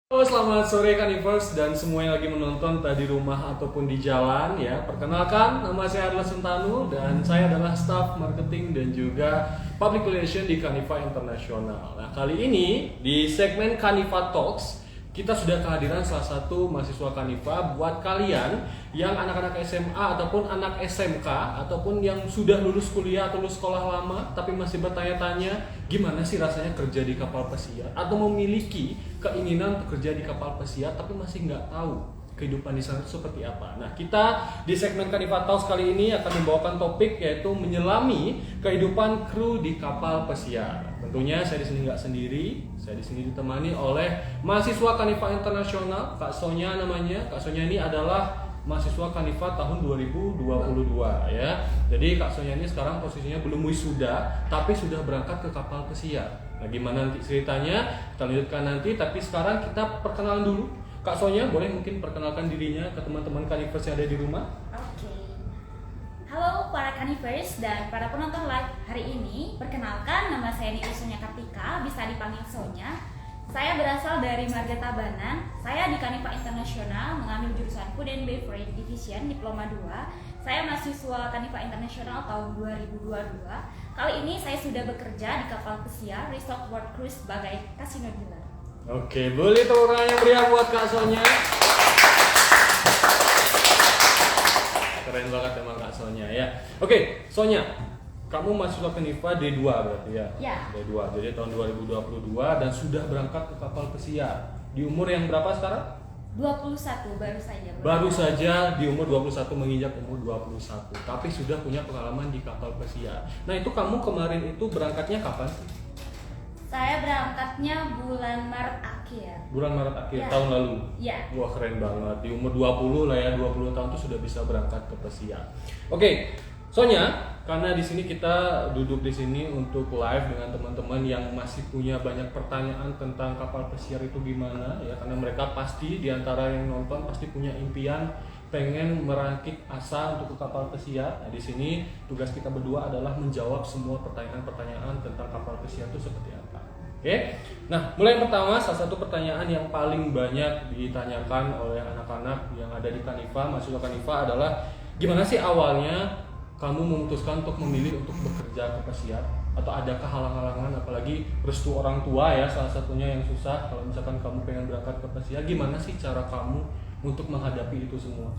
Halo, selamat sore Kanivers dan semua yang lagi menonton entah di rumah ataupun di jalan ya. Perkenalkan, nama saya adalah Sentanu dan saya adalah staff marketing dan juga public relation di Kaniva Internasional. Nah, kali ini di segmen Kaniva Talks kita sudah kehadiran salah satu mahasiswa Kaniva buat kalian yang anak-anak SMA ataupun anak SMK ataupun yang sudah lulus kuliah atau lulus sekolah lama tapi masih bertanya-tanya gimana sih rasanya kerja di kapal pesiar atau memiliki keinginan untuk kerja di kapal pesiar tapi masih nggak tahu kehidupan di sana seperti apa. Nah, kita di segmen Kaniva Talks kali ini akan membawakan topik yaitu menyelami kehidupan kru di kapal pesiar. Tentunya saya di sini nggak sendiri, saya di sini ditemani oleh mahasiswa Kaniva Internasional, Kak Sonya namanya. Kak Sonya ini adalah mahasiswa Kaniva tahun 2022 ya. Jadi Kak Sonya ini sekarang posisinya belum wisuda, tapi sudah berangkat ke kapal pesiar. Nah, gimana nanti ceritanya? Kita lanjutkan nanti, tapi sekarang kita perkenalan dulu. Kak Sonya, boleh mungkin perkenalkan dirinya ke teman-teman Kanivers yang ada di rumah? Oke. Halo para Kanivers dan para penonton live hari ini. Perkenalkan, nama saya Niti Sonya Kartika, bisa dipanggil Sonya. Saya berasal dari Marga Tabanan. Saya di Kaniva Internasional mengambil jurusan Food and Beverage Division Diploma 2. Saya mahasiswa Kaniva Internasional tahun 2022. Kali ini saya sudah bekerja di kapal pesiar Resort World Cruise sebagai kasino dealer. Oke, boleh tepuk tangan yang meriah buat Kak Sonya. Keren banget emang Kak Sonya ya. Oke, Sonya, kamu mahasiswa Kaniva D2 berarti ya? Ya. D2, jadi tahun 2022 dan sudah berangkat ke kapal pesiar. Di umur yang berapa sekarang? 21 baru saja. Baru saja di umur 21 menginjak umur 21, tapi sudah punya pengalaman di kapal pesiar. Nah, itu kamu kemarin itu berangkatnya kapan sih? Saya berangkatnya bulan Maret akhir. Bulan Maret akhir Ya. tahun lalu. Ya. Wah, keren banget. Di umur 20 lah ya, 20 tahun tuh sudah bisa berangkat ke pesiar. Oke, Sonya, karena di sini kita duduk di sini untuk live dengan teman-teman yang masih punya banyak pertanyaan tentang kapal pesiar itu gimana ya, karena mereka pasti di antara yang nonton pasti punya impian pengen merakit asa untuk ke kapal pesiar. Nah, di sini tugas kita berdua adalah menjawab semua pertanyaan-pertanyaan tentang kapal pesiar itu seperti apa. Oke, nah mulai yang pertama, salah satu pertanyaan yang paling banyak ditanyakan oleh anak-anak yang ada di Kaniva, mahasiswa Kaniva adalah gimana sih awalnya kamu memutuskan untuk memilih untuk bekerja ke pesiar? Atau adakah halang-halangan, apalagi restu orang tua ya salah satunya yang susah kalau misalkan kamu pengen berangkat ke pesiar, gimana sih cara kamu untuk menghadapi itu semua?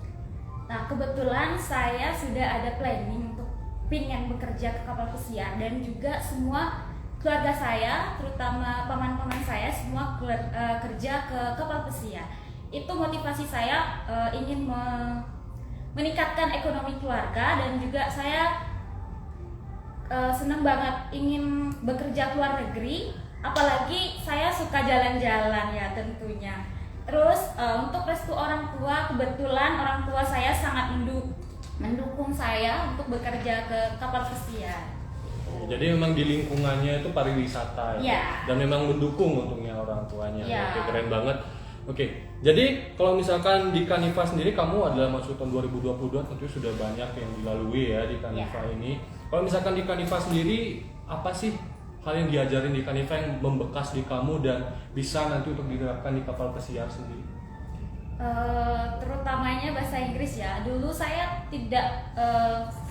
Nah, kebetulan saya sudah ada planning untuk pengen bekerja ke kapal pesiar dan juga semua keluarga saya, terutama paman-paman saya semua kerja ke kapal pesiar. Itu motivasi saya ingin meningkatkan ekonomi keluarga dan juga saya senang banget ingin bekerja ke luar negeri, apalagi saya suka jalan-jalan ya tentunya. Terus untuk restu orang tua, kebetulan orang tua saya sangat mendukung saya untuk bekerja ke kapal pesiar. Jadi memang di lingkungannya itu pariwisata ya, Ya. dan memang mendukung untungnya orang tuanya. Ya. Oke, keren banget. Oke, jadi kalau misalkan di Kaniva sendiri kamu adalah mahasiswa tahun 2022, tentu sudah banyak yang dilalui ya di Kaniva ini. Kalau misalkan di Kaniva sendiri, apa sih hal yang diajarin di Kaniva yang membekas di kamu dan bisa nanti untuk diterapkan di kapal pesiar sendiri? Terutamanya bahasa Inggris ya. Dulu saya tidak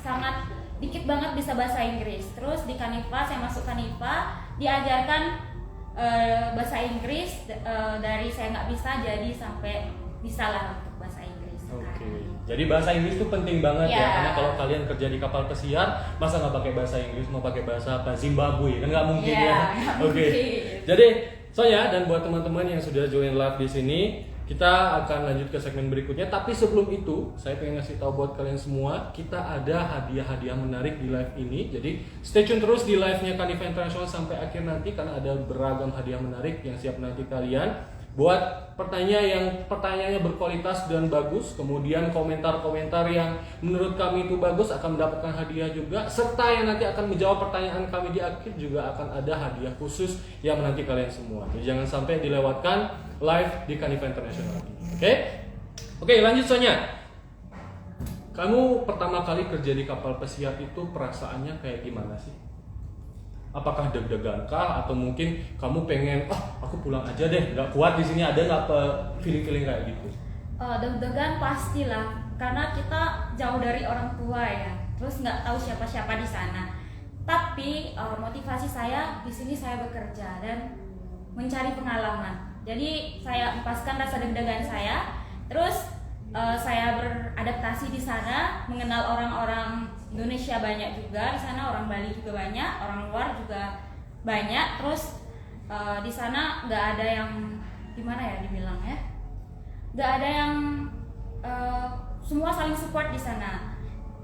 sangat dikit banget bisa bahasa Inggris. Terus di Kaniva, saya masuk Kaniva, diajarkan bahasa Inggris dari saya nggak bisa jadi sampai bisa lah untuk bahasa Inggris. Oke, jadi bahasa Inggris itu penting banget ya, Ya. karena kalau kalian kerja di kapal pesiar, masa nggak pakai bahasa Inggris, mau pakai bahasa apa? Zimbabwe, kan nggak mungkin Ya, ya. nggak Oke, mungkin. jadi Sonya dan buat teman-teman yang sudah join live di sini, kita akan lanjut ke segmen berikutnya. Tapi sebelum itu, saya pengen ngasih tahu buat kalian semua, kita ada hadiah-hadiah menarik di live ini. Jadi stay tune terus di live-nya Kaniva Internasional sampai akhir nanti, karena ada beragam hadiah menarik yang siap nanti kalian. Buat pertanyaannya berkualitas dan bagus, kemudian komentar-komentar yang menurut kami itu bagus akan mendapatkan hadiah juga, serta yang nanti akan menjawab pertanyaan kami di akhir juga akan ada hadiah khusus yang menanti kalian semua. Jadi jangan sampai dilewatkan live di Kaniva Internasional ini. Oke, lanjut Sonya. Kamu pertama kali kerja di kapal pesiar itu perasaannya kayak gimana sih? Apakah deg-degan kah atau mungkin kamu pengen aku pulang aja deh, nggak kuat di sini, ada nggak feeling kayak gitu? Deg-degan pastilah, karena kita jauh dari orang tua ya, terus nggak tahu siapa-siapa di sana. Tapi motivasi saya di sini saya bekerja dan mencari pengalaman. Jadi saya lepaskan rasa deg-degan saya, terus saya beradaptasi di sana, mengenal orang-orang Indonesia banyak juga di sana, orang Bali juga banyak, orang luar juga banyak. Terus di sana nggak ada yang gimana ya dibilang ya, nggak ada yang semua saling support di sana.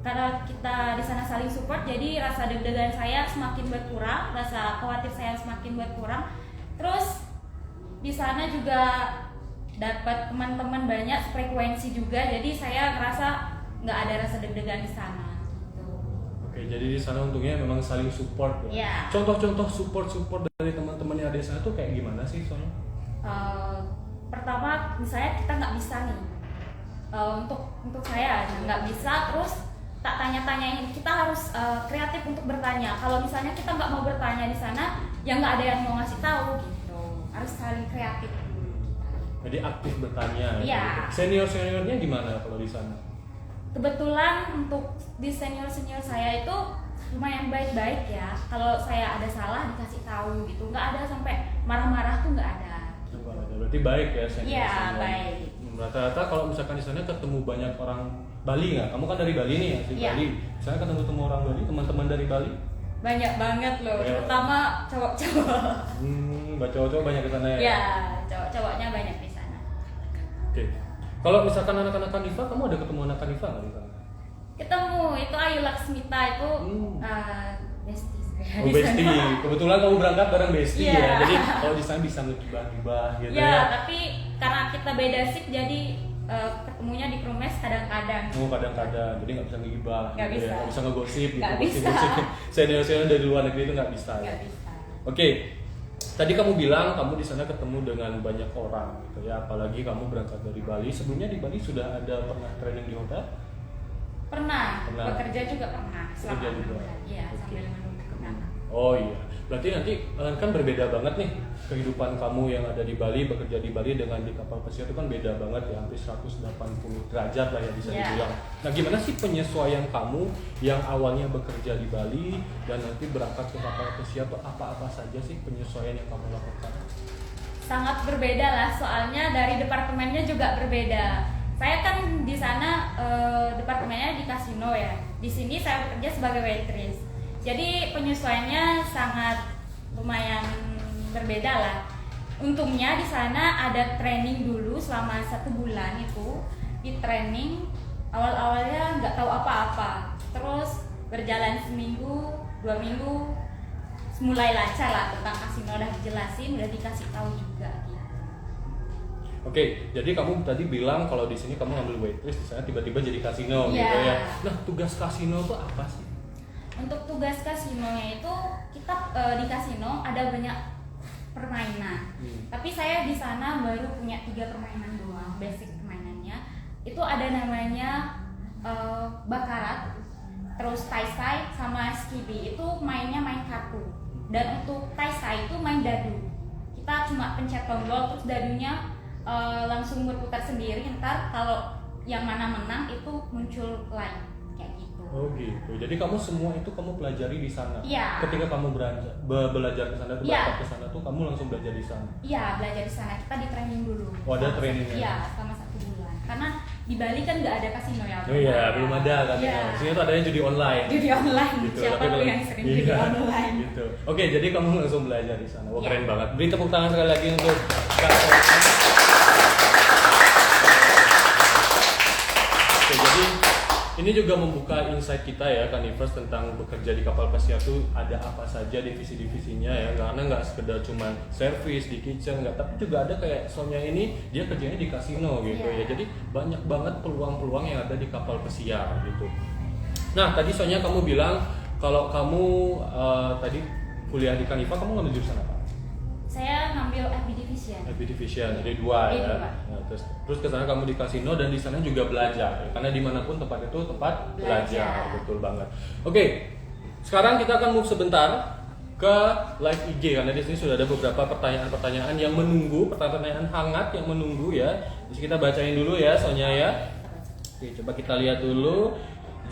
Karena kita di sana saling support, jadi rasa deg-degan saya semakin berkurang, rasa khawatir saya semakin berkurang. Terus di sana juga dapat teman-teman banyak, frekuensi juga, jadi saya ngerasa nggak ada rasa deg-degan di sana. Oke, jadi di sana untungnya memang saling support ya. Yeah. Contoh-contoh support dari teman-teman yang ada di sana tuh kayak gimana sih soalnya? Pertama, misalnya kita nggak bisa nih, untuk saya nggak bisa, terus tak tanya-tanyain, kita harus kreatif untuk bertanya. Kalau misalnya kita nggak mau bertanya di sana, ya nggak ada yang mau ngasih tahu gitu. Harus saling kreatif. Jadi aktif bertanya. Iya. Gitu. Seniornya gimana kalau di sana? Kebetulan untuk di senior saya itu lumayan baik-baik ya. Kalau saya ada salah dikasih tahu gitu, nggak ada sampai marah-marah tuh nggak ada. Berarti baik ya senior. Iya, baik. Rata-rata kalau misalkan di sana ketemu banyak orang Bali nggak? Kamu kan dari Bali nih, asli Iya. Bali. Misalnya ketemu orang Bali, teman-teman dari Bali? Banyak banget loh, Iya. terutama cowok-cowok. Cowok-cowok banyak di sana ya? Iya, cowok-cowoknya banyak di sana. Oke. Kalau misalkan anak-anak Kanifa, kamu ada ketemu anak Kanifa nggak di sana? Ketemu, itu Ayu Laksmita itu bestie saya. Oh, di bestie. sana. Kebetulan kamu berangkat bareng bestie Iya. ya. Jadi kalau di sana bisa ngegibah-gibah gitu Iya, ya. tapi karena kita beda shift jadi ketemunya di Krumes kadang-kadang. Oh, kadang-kadang. Jadi nggak bisa ngegibah. Nggak gitu bisa. Ya. Nggak bisa ngegosip gitu. Nggak bisa. Gosip-gosip. Senior-senior dari luar negeri itu nggak bisa. Nggak Ya. bisa. Oke. Tadi kamu bilang kamu di sana ketemu dengan banyak orang gitu ya. Apalagi kamu berangkat dari Bali. Sebelumnya di Bali sudah ada pernah training di hotel? Pernah. Pernah. Bekerja juga pernah. Bekerja Selama juga. 6 bulan. Iya, Oke. sambil menunggu keberangkatan. Oh iya, berarti nanti kan berbeda banget nih kehidupan kamu yang ada di Bali, bekerja di Bali dengan di kapal pesiar itu kan beda banget ya, hampir 180 derajat lah ya bisa Iya. dibilang. Nah gimana sih penyesuaian kamu yang awalnya bekerja di Bali dan nanti berangkat ke kapal pesiar itu apa-apa saja sih penyesuaian yang kamu lakukan? Sangat berbeda lah, soalnya dari departemennya juga berbeda. Saya kan di sana departemennya di kasino ya. Di sini saya bekerja sebagai waitress. Jadi penyesuaiannya sangat lumayan berbeda lah. Untungnya di sana ada training dulu selama 1 bulan itu. Di training awal-awalnya nggak tahu apa-apa. Terus berjalan seminggu, 2 minggu, mulai lancar lah tentang kasino, udah dijelasin, udah dikasih tahu juga gitu. Oke, jadi kamu tadi bilang kalau di sini kamu ngambil waitress, di sana tiba-tiba jadi kasino Iya. gitu ya. Nah tugas kasino itu apa sih? Untuk tugas kasinonya itu kita di kasino ada banyak permainan. Tapi saya di sana baru punya 3 permainan doang, basic permainannya. Itu ada namanya bakarat, terus taisai sama skibi. Itu mainnya main kartu. Dan untuk taisai itu main dadu. Kita cuma pencet tombol terus dadunya langsung berputar sendiri. Ntar kalau yang mana menang itu muncul line kayak gitu. Oh gitu. Jadi kamu semua itu kamu pelajari di sana. Iya. Ketika kamu belajar ke sana tuh, Iya. berangkat ke sana tuh kamu langsung belajar di sana. Iya, belajar di sana. Kita di training dulu. Oh, ada trainingnya? Iya, selama 1 bulan. Karena di Bali kan nggak ada kasino ya. Oh iya, belum ada kan. Iya. Di sini tuh adanya judi online. Judi online. Gitu. Siapa Tapi tuh kalau- yang sering judi Iya, online? Gitu. Oke, jadi kamu langsung belajar di sana. Wah, Iya. keren banget. Beri tepuk tangan sekali lagi untuk Kak Sofi. Oke, jadi ini juga membuka insight kita ya Kanivers tentang bekerja di kapal pesiar tuh ada apa saja divisi-divisinya ya, karena nggak sekedar cuma service di kitchen nggak, tapi juga ada kayak Sonya ini dia kerjanya di kasino gitu Iya. ya, jadi banyak banget peluang-peluang yang ada di kapal pesiar gitu. Nah tadi Sonya kamu bilang kalau kamu tadi kuliah di Kanifa kamu ngambil jurusan apa? Saya ngambil FB Division. FB Division, jadi 2 ya. Dua. Nah, terus ke sana kamu di kasino dan di sana juga belajar ya. Karena dimanapun tempat itu tempat belajar, Belajar. betul banget. Oke, sekarang kita akan move sebentar ke ke live IG karena di sini sudah ada beberapa pertanyaan-pertanyaan yang menunggu, pertanyaan hangat yang menunggu ya. Jadi kita bacain dulu ya Sonya ya. Oke, coba kita lihat dulu.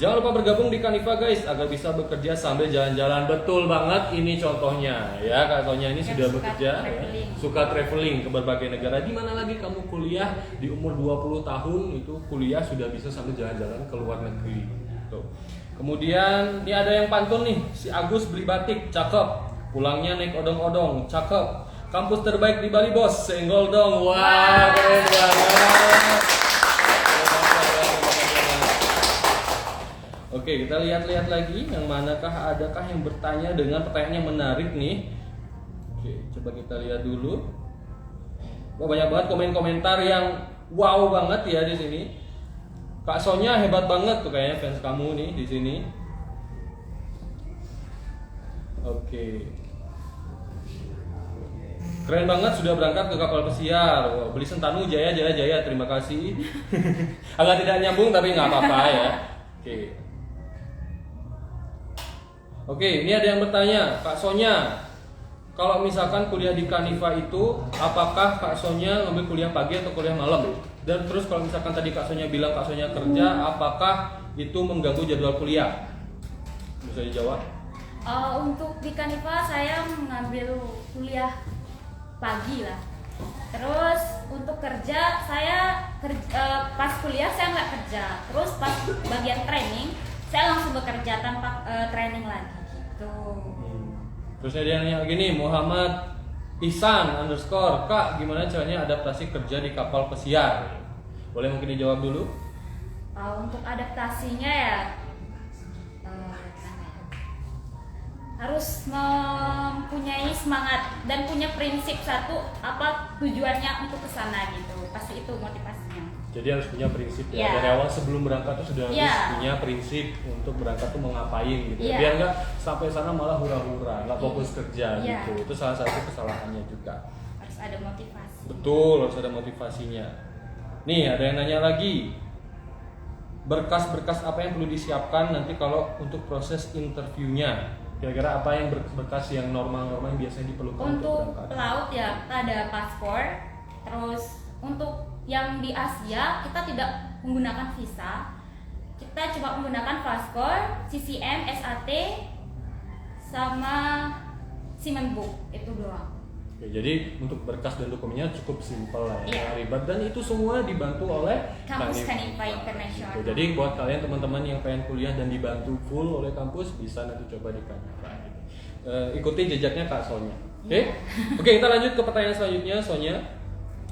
Jangan lupa bergabung di Kanifa guys agar bisa bekerja sambil jalan-jalan. Betul banget, ini contohnya ya. Kak Sonya ini sudah bekerja ya, suka traveling ke berbagai negara. Di mana lagi kamu kuliah di umur 20 tahun itu kuliah sudah bisa sambil jalan-jalan ke luar negeri. Tuh. Kemudian ini ada yang pantun nih, si Agus beli batik, cakep. Pulangnya naik odong-odong, cakep. Kampus terbaik di Bali bos, senggol dong. Wah, keren banget. Oke, kita lihat-lihat lagi yang manakah, adakah yang bertanya dengan pertanyaan yang menarik nih. Oke, coba kita lihat dulu. Wah, banyak banget komentar yang wow banget ya di sini. Kak Sonya hebat banget tuh kayaknya fans kamu nih di sini. Oke. Keren banget sudah berangkat ke kapal pesiar. Wah, beli Sentanu Jaya. Terima kasih. Agak tidak nyambung tapi nggak apa-apa ya. Oke. Oke, ini ada yang bertanya, Kak Sonya, kalau misalkan kuliah di Kanifa itu, apakah Kak Sonya ngambil kuliah pagi atau kuliah malam? Dan terus kalau misalkan tadi Kak Sonya bilang Kak Sonya kerja, apakah itu mengganggu jadwal kuliah? Bisa dijawab? Untuk di Kanifa saya mengambil kuliah pagi lah. Terus untuk kerja saya pas kuliah saya nggak kerja. Terus pas bagian training saya langsung bekerja tanpa training lagi gitu. Terus ada yang nanya gini, Muhammad Ihsan _ Kak, gimana caranya adaptasi kerja di kapal pesiar? Boleh mungkin dijawab dulu? Untuk adaptasinya ya harus mempunyai semangat dan punya prinsip satu apa tujuannya untuk kesana gitu. Pasti itu motivasinya. Jadi harus punya prinsip ya. Yeah. Dari awal sebelum berangkat tuh sudah harus punya prinsip untuk berangkat tuh mau ngapain gitu. Biar nggak sampai sana malah hura-hura, nggak fokus kerja gitu. Itu salah satu kesalahannya juga. Harus ada motivasi. Betul, harus ada motivasinya. Nih ada yang nanya lagi. Berkas-berkas apa yang perlu disiapkan nanti kalau untuk proses interviewnya? Kira-kira apa yang berkas yang normal-normal yang biasanya diperlukan untuk berangkat? pelaut ya kita ada paspor. Terus untuk yang di Asia kita tidak menggunakan visa, kita cuma menggunakan paspor, CCM, SAT, sama Seaman Book itu doang. Oke, jadi untuk berkas dan dokumennya cukup simpel lah ya, Iya. ribet dan itu semua dibantu oleh Kampus Kanifa Internasional. Gitu. Jadi buat kalian teman-teman yang pengen kuliah dan dibantu full oleh kampus bisa nanti coba di Kanifa. Gitu. Ikuti jejaknya Kak Sonya. Oke, Oke kita lanjut ke pertanyaan selanjutnya Sonya.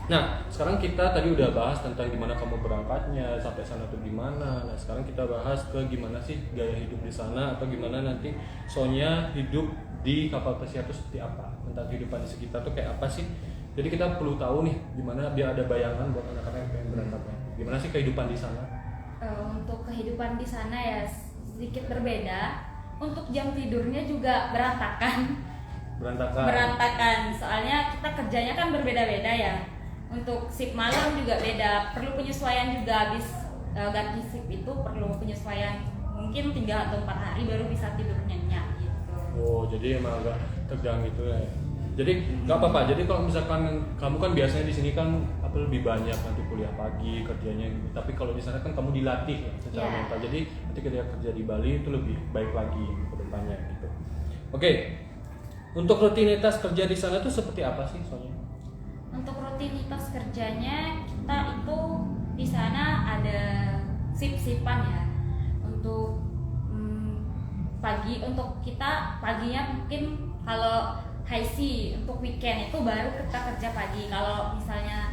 Nah, sekarang kita tadi udah bahas tentang gimana kamu berangkatnya, sampai sana tuh gimana. Nah, sekarang kita bahas ke gimana sih gaya hidup di sana atau gimana nanti Sonya hidup di kapal pesiar itu seperti apa, tentang kehidupan di sekitar tuh kayak apa sih. Jadi kita perlu tahu nih gimana biar ada bayangan buat anak-anak yang pengen berangkatnya. Gimana sih kehidupan di sana? Untuk kehidupan di sana ya sedikit berbeda. Untuk jam tidurnya juga berantakan. Soalnya kita kerjanya kan berbeda-beda ya. Untuk shift malam juga beda, perlu penyesuaian juga. Habis ganti shift itu perlu penyesuaian, mungkin 3 atau 4 hari baru bisa tidur nyenyak gitu. Oh, jadi emang agak tegang gitu ya. Jadi nggak apa-apa. Jadi kalau misalkan kamu kan biasanya di sini kan lebih banyak nanti kuliah pagi kerjanya gitu. Tapi kalau di sana kan kamu dilatih ya, secara mental. Jadi nanti ketika kerja di Bali itu lebih baik lagi ke depannya gitu. Oke. Untuk rutinitas kerja di sana tuh seperti apa sih Sonya? Untuk rutinitas kerjanya kita itu di sana ada shift-shiftan ya. Untuk pagi, untuk kita paginya mungkin kalau high sea, untuk weekend itu baru kita kerja pagi. Kalau misalnya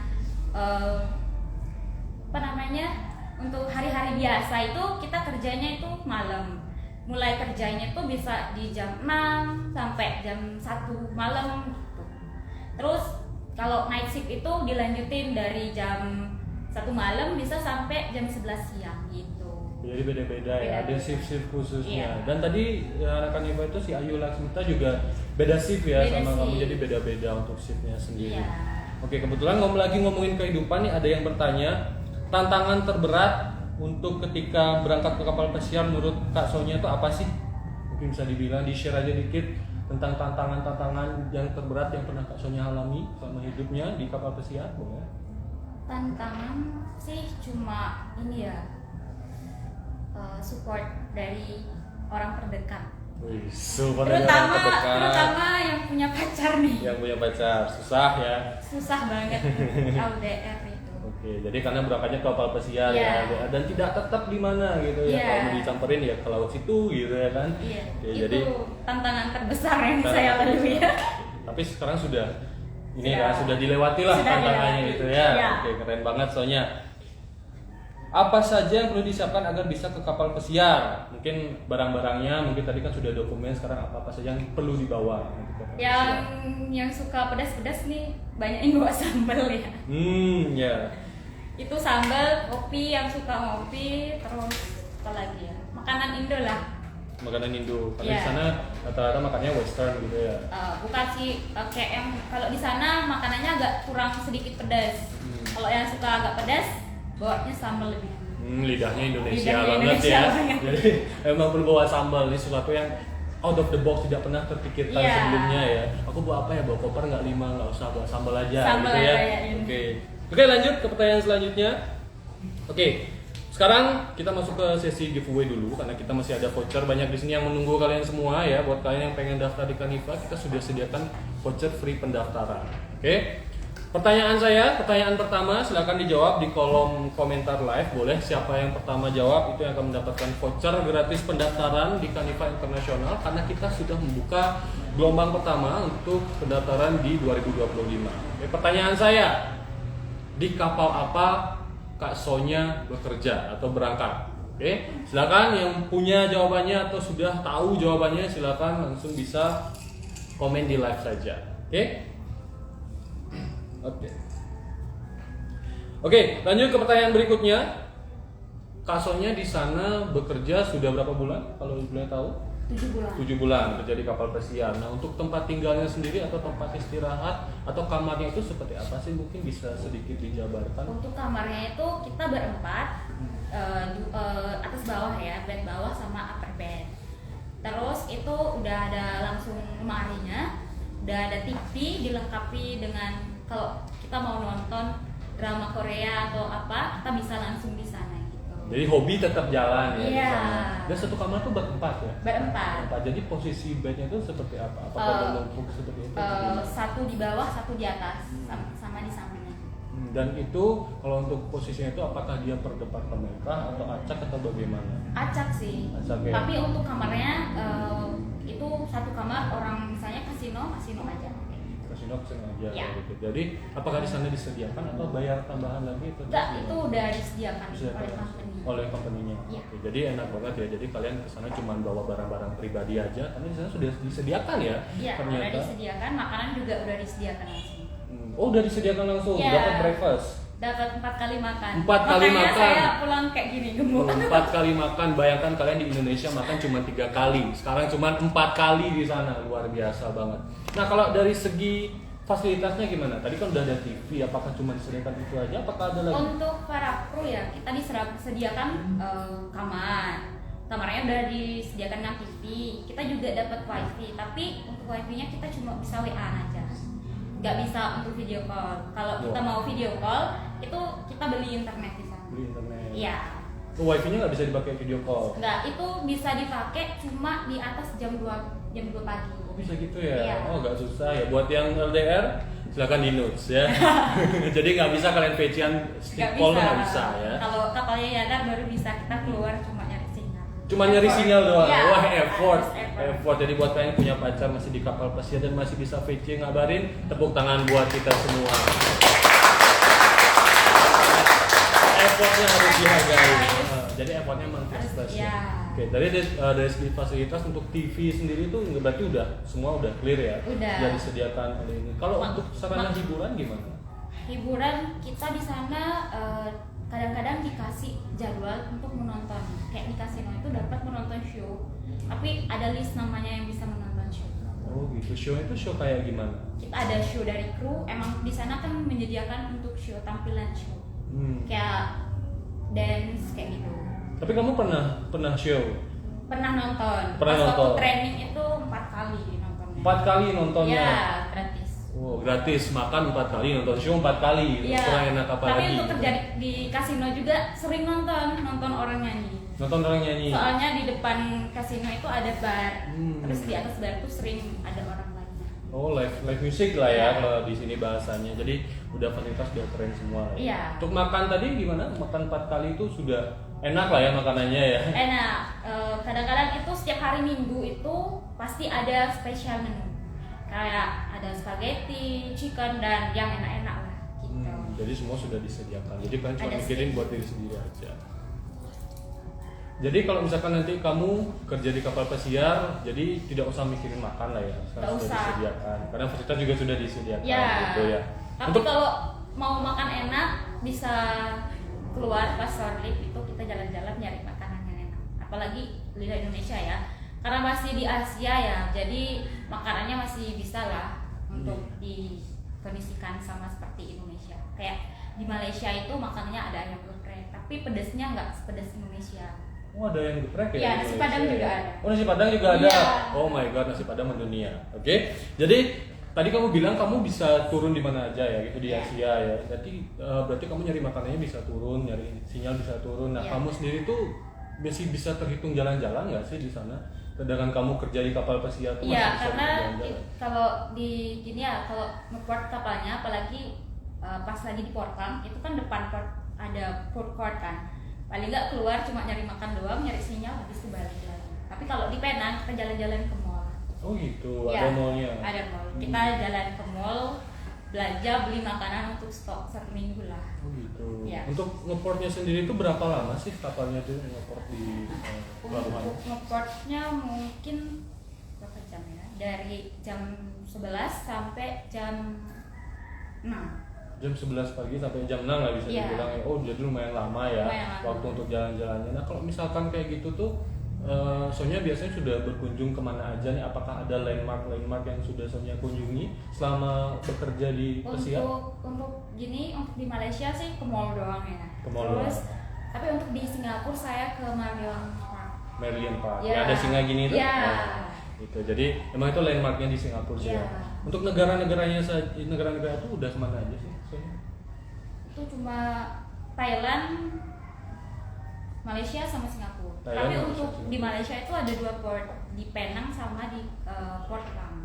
untuk hari-hari biasa itu kita kerjanya itu malam. Mulai kerjanya itu bisa di jam 6 sampai jam 1 malam gitu. Terus kalau night shift itu dilanjutin dari jam 1 malam bisa sampai jam 11 siang gitu. Jadi beda-beda ya, ada shift-shift khususnya. Iya. Dan tadi anak Kanifa itu si Ayu Laksmita juga beda shift ya Beda sama shift. kamu, jadi beda-beda untuk shiftnya sendiri. Iya. Oke, kebetulan ngomongin kehidupan nih, ada yang bertanya tantangan terberat untuk ketika berangkat ke kapal pesiar menurut Kak Sonya itu apa sih? Mungkin bisa dibilang, di-share aja dikit tentang tantangan-tantangan yang terberat yang pernah Kak Sonia alami selama hidupnya di kapal pesiar, boleh? Tantangan sih cuma ini ya, support dari orang terdekat. Wih, support dari orang terdekat. Terutama yang punya pacar nih. Yang punya pacar, susah ya. Susah banget LDR itu. Oke, jadi karena berangkatnya ke kapal pesiar Iya. ya, dan tidak tetap di mana gitu ya. Iya. Kalau mau dicamperin ya ke laut situ gitu ya kan. Iya. Oke, Itu jadi tantangan terbesar yang saya lalui ya. tapi sekarang sudah ini Sudah. kan sudah dilewati lah Sudah tantangannya dilewati. itu ya. Iya. Oke, keren banget Sonya. Apa saja yang perlu disiapkan agar bisa ke kapal pesiar? Mungkin barang-barangnya, mungkin tadi kan sudah dokumen, sekarang apa saja yang perlu dibawa untuk kapal Yang suka pedas-pedas nih banyak yang bawa sambal ya. Ya. Itu sambal, kopi, yang suka ngopi, terus apa lagi ya? Makanan Indo lah. Makanan Indo. Karena Iya. di sana rata-rata makannya western gitu ya. Bukan sih kayak yang kalau di sana makanannya agak kurang sedikit pedas. Kalau yang suka agak pedas, bawanya sambal lebih. Lidahnya Indonesia Lidahnya banget Indonesia ya. banget. Jadi emang perlu bawa sambal, ini sesuatu yang out of the box, tidak pernah terpikirkan Iya. sebelumnya ya. Aku bawa apa ya? Bawa koper nggak 5, nggak usah, bawa sambal aja Sambal gitu ya. aja, ya. Oke, lanjut ke pertanyaan selanjutnya. Oke, sekarang kita masuk ke sesi giveaway dulu karena kita masih ada voucher banyak di sini yang menunggu kalian semua ya. Buat kalian yang pengen daftar di Kanifa, kita sudah sediakan voucher free pendaftaran. Oke. Pertanyaan pertama silakan dijawab di kolom komentar live. Boleh siapa yang pertama jawab itu yang akan mendapatkan voucher gratis pendaftaran di Kanifa Internasional karena kita sudah membuka gelombang pertama untuk pendaftaran di 2025. Oke, pertanyaan saya, di kapal apa Kak Sonya bekerja atau berangkat? Oke, silakan yang punya jawabannya atau sudah tahu jawabannya silakan langsung bisa komen di live saja. Oke? Oke, lanjut ke pertanyaan berikutnya. Kak Sonya di sana bekerja sudah berapa bulan? Kalau boleh tahu? 7 bulan. 7 bulan kerja di kapal pesiar. Nah, untuk tempat tinggalnya sendiri atau tempat istirahat atau kamarnya itu seperti apa sih? Mungkin bisa sedikit dijabarkan. Untuk kamarnya itu kita berempat, atas bawah ya, bed bawah sama upper bed. Terus itu udah ada langsung lemarinya, udah ada TV dilengkapi dengan kalau kita mau nonton drama Korea atau apa, kita bisa langsung di sana gitu. Jadi hobi tetap jalan ya di Iya. sana. Dan satu kamar tuh berempat ya? Berempat. Jadi posisi bednya itu seperti apa? Apakah berbentuk seperti itu? Satu di bawah, satu di atas, sama di sampingnya. Dan itu kalau untuk posisinya itu apakah dia per departemen kah atau acak atau bagaimana? Acak sih. Acak ya? Tapi untuk kamarnya itu satu kamar orang misalnya kasino aja. Kasino sengaja Ya. gitu. Jadi apakah di sana disediakan atau bayar tambahan lagi itu? Enggak, itu udah disediakan Disediakan oleh company. oleh company-nya. Iya. Oke, jadi enak banget ya. Jadi kalian ke sana cuma bawa barang-barang pribadi aja karena di sana sudah disediakan ya. Iya, udah ternyata. disediakan, makanan juga udah disediakan langsung. Oh, udah disediakan langsung, Iya. dapat breakfast. Dapat 4 kali makan. 4 kali Makanya makan. saya pulang kayak gini gemuk. 4 kali makan, bayangkan kalian di Indonesia makan cuma 3 kali. Sekarang cuma 4 kali di sana, luar biasa banget. Nah, kalau dari segi fasilitasnya gimana? Tadi kan udah ada TV, apakah cuma disediakan itu aja? Apakah ada lagi? Untuk para kru ya, kita disediakan kamar. Kamarnya udah disediakan dengan TV. Kita juga dapat wifi, tapi untuk wifi-nya kita cuma bisa WA aja. Nggak bisa untuk video call. Kalau kita mau video call, itu kita beli internet di sana. Beli internet. Iya. Oh, wifi-nya nggak bisa dipakai video call? Nggak, itu bisa dipakai cuma di atas jam 2 pagi. Oh, bisa gitu ya? Iya. Oh, nggak susah ya. Buat yang LDR, silakan di notes ya. Jadi nggak bisa kalian VC-an stick Nggak call bisa. nggak bisa ya. Kalau kapalnya Yadar baru bisa kita keluar cuma nyari sinyal. Cuma nyari sinyal doang. Iya, Wah, effort. harus Effort. Jadi buat kalian yang punya pacar masih di kapal pesiar dan masih bisa VC ngabarin, tepuk tangan buat kita semua. Effortnya harus dihargai. Jadi effortnya memang plus ya. Iya. Oke, dari segi fasilitas untuk TV sendiri itu berarti semua udah clear ya? Udah. Disediakan oleh ini. Kalau untuk sarana hiburan gimana? Hiburan kita di sana kadang-kadang dikasih jadwal untuk menonton. Kayak di kasino itu dapat menonton show, tapi ada list namanya yang bisa menonton show. Oh gitu. Show itu show kayak gimana? Kita ada show dari kru. Emang di sana kan menyediakan untuk show, tampilan show. Kayak dance kayak gitu. Tapi kamu pernah show? Pernah nonton. Pernah Pas nonton. waktu training itu 4 kali nonton. 4 kali nontonnya. Ya, gratis. Oh, gratis, makan 4 kali, nonton show 4 kali. Iya. Kurang enak apa Tapi lagi? untuk kerja di kasino juga sering nonton orang nyanyi. Nonton orang nyanyi. Soalnya di depan kasino itu ada bar. Hmm. Terus di atas bar itu sering ada orang lain. Oh, live music lah ya Iya. kalau di sini bahasanya. Jadi udah fasilitas udah keren semua lah. Iya. Untuk makan tadi gimana? Makan 4 kali itu sudah enak lah ya makanannya ya. Enak. Kadang-kadang itu setiap hari Minggu itu pasti ada spesial menu. Kayak ada spaghetti, chicken dan yang enak-enak lah gitu. Jadi semua sudah disediakan. Jadi kalian cuma Ada mikirin buat diri sendiri aja. Jadi kalau misalkan nanti kamu kerja di kapal pesiar, jadi tidak usah mikirin makan lah ya. Sekarang Nggak sudah usah. disediakan. Karena fasilitas juga sudah disediakan Ya. gitu ya. Tapi kalau mau makan enak bisa keluar pas sore itu kita jalan-jalan nyari makanan yang enak. Apalagi lidah Indonesia ya. Karena masih di Asia ya, jadi makanannya masih bisa lah untuk dikondisikan sama seperti Indonesia. Kayak di Malaysia itu makanannya ada ayam geprek, tapi pedasnya nggak sepedas Indonesia. Oh, ada yang geprek ya? Iya, di nasi Malaysia Padang ya? juga ada. Oh, nasi Padang juga ada. Iya. Oh my god, nasi Padang mendunia. Oke. Jadi tadi kamu bilang kamu bisa turun di mana aja ya, gitu di Iya. Asia ya. Berarti kamu nyari makanannya bisa turun, nyari sinyal bisa turun. Nah, Iya. kamu sendiri tuh masih bisa terhitung jalan-jalan nggak sih di sana? Sedangkan kamu kerja di kapal pesiar tuh masih Iya, bisa karena jalan-jalan. kalau di gini ya, kalau ngeport kapalnya, apalagi pas lagi di portang, itu kan depan port ada food court kan. Paling nggak keluar cuma nyari makan doang, nyari sinyal, habis itu balik lagi. Tapi kalau di Penang kita jalan-jalan ke mall. Oh gitu, Iya, ada mallnya. Ada mall. Kita jalan ke mall, belanja, beli makanan untuk stok 1 minggu lah. Oh gitu. Iya. Untuk ngeportnya sendiri itu berapa lama sih kapalnya tuh ngeport di pelabuhan? Untuk ngeportnya mungkin berapa jam ya? Dari jam 11 sampai jam 6. Jam 11 pagi sampai jam 6 lah bisa Iya. dibilang ya. Oh, jadi lumayan lama ya Lumayan lama. waktu untuk jalan-jalannya. Nah, kalau misalkan kayak gitu tuh Sonya biasanya sudah berkunjung kemana aja nih? Apakah ada landmark yang sudah Sonya kunjungi selama bekerja di pesiar? Untuk di Malaysia sih ke mall doang ya. Ke mall Terus doang. tapi untuk di Singapura saya ke Marion Park. Marion Park. Ya. Ya, ada singa gini tuh. Ya. Nah, gitu. Jadi emang itu landmarknya di Singapura sih ya. Ya. Untuk negara-negara itu udah kemana aja sih Sonya? Itu cuma Thailand, Malaysia sama Singapura. Thailand, Tapi Malaysia, untuk Singapura. di Malaysia itu ada 2 port, di Penang sama di Port Klang.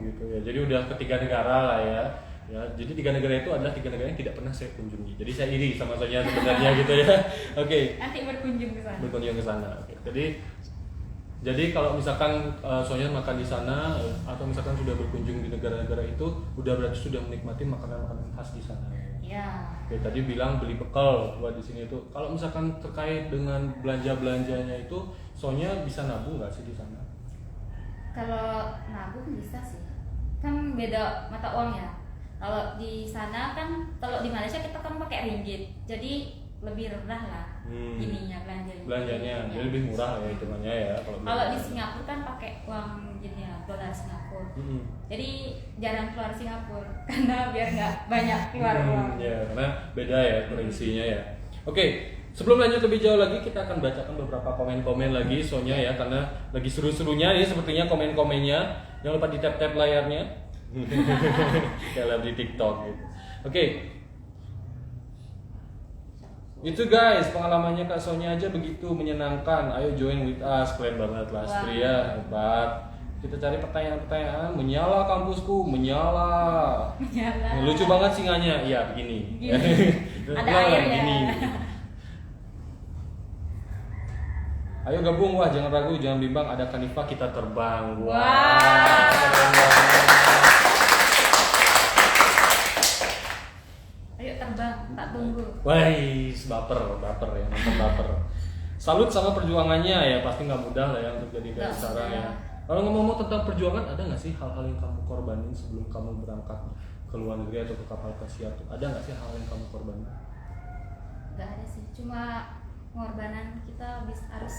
Gitu ya. Jadi udah ketiga negara lah ya. Ya, jadi 3 negara itu adalah 3 negara yang tidak pernah saya kunjungi. Jadi saya iri sama Sonya sebenarnya gitu ya. Oke. Nanti berkunjung ke sana. Berkunjung ke sana. Oke. Jadi kalau misalkan Sonya makan di sana atau misalkan sudah berkunjung di negara-negara itu, udah berarti sudah menikmati makanan-makanan khas di sana. Ya. Oke, tadi bilang beli bekal buat di sini itu. Kalau misalkan terkait dengan belanja-belanjanya itu, Sonya bisa nabung nggak sih di sana? Kalau nabung bisa sih. Kan beda mata uang ya. Kalau di sana kan, kalau di Malaysia kita kan pakai ringgit. Jadi lebih rendah lah ininya Belanjanya Ya. jadi lebih murah ya hitungannya ya kalau Kalau di belanja. Singapura kan pakai uang gini ya, dolar Singapura. Mm-mm. Jadi jarang keluar Singapura karena biar nggak banyak keluar uang. Ya, karena beda ya currency-nya ya. Oke, sebelum lanjut lebih jauh lagi kita akan bacakan beberapa komen-komen lagi Sonya ya, karena lagi seru-serunya ini sepertinya komen-komennya. Jangan lupa di tap-tap layarnya. Kayak live di TikTok gitu. Oke. Itu guys, pengalamannya Kak Sonya aja begitu menyenangkan. Ayo join with us, keren banget Lastri ya, hebat. Kita cari pertanyaan-pertanyaan. Menyala kampusku, menyala. Menyala. Lucu banget singanya, iya begini. Gini. Ada airnya. Gini. Ayo gabung, wah jangan ragu, jangan bimbang, ada Kanifa kita terbang. Wah. Wah. Keren banget. Ayo terbang, tak tunggu. Wah, baper ya, nonton baper. Salut sama perjuangannya ya, pasti nggak mudah lah ya untuk jadi kayak Nggak sekarang ya. mudah. Kalau ngomong tentang perjuangan, ada nggak sih hal-hal yang kamu korbanin sebelum kamu berangkat ke luar negeri atau ke kapal pesiar tuh? Ada nggak sih hal yang kamu korbanin? Gak ada sih, cuma pengorbanan kita harus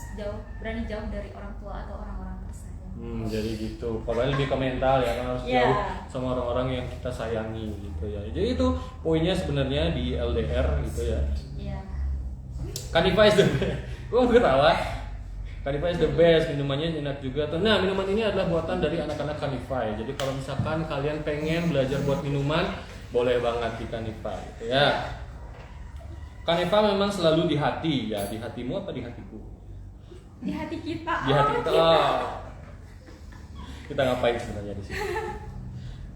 berani jauh dari orang tua atau orang-orang tersayang. Jadi gitu. Korbannya lebih ke mental ya, kan harus Iya. jauh sama orang-orang yang kita sayangi gitu ya. Jadi itu poinnya sebenarnya di LDR gitu ya. Iya. Kanifa itu, gue ketawa. Kanify is the best, minumannya enak juga. Nah, minuman ini adalah buatan dari anak-anak Kanify. Jadi kalau misalkan kalian pengen belajar buat minuman, boleh banget di Kanify gitu ya. Kanify memang selalu di hati ya, di hatimu apa di hatiku? Di hati kita. Di hati kita. Oh. Kita ngapain sebenarnya di sini?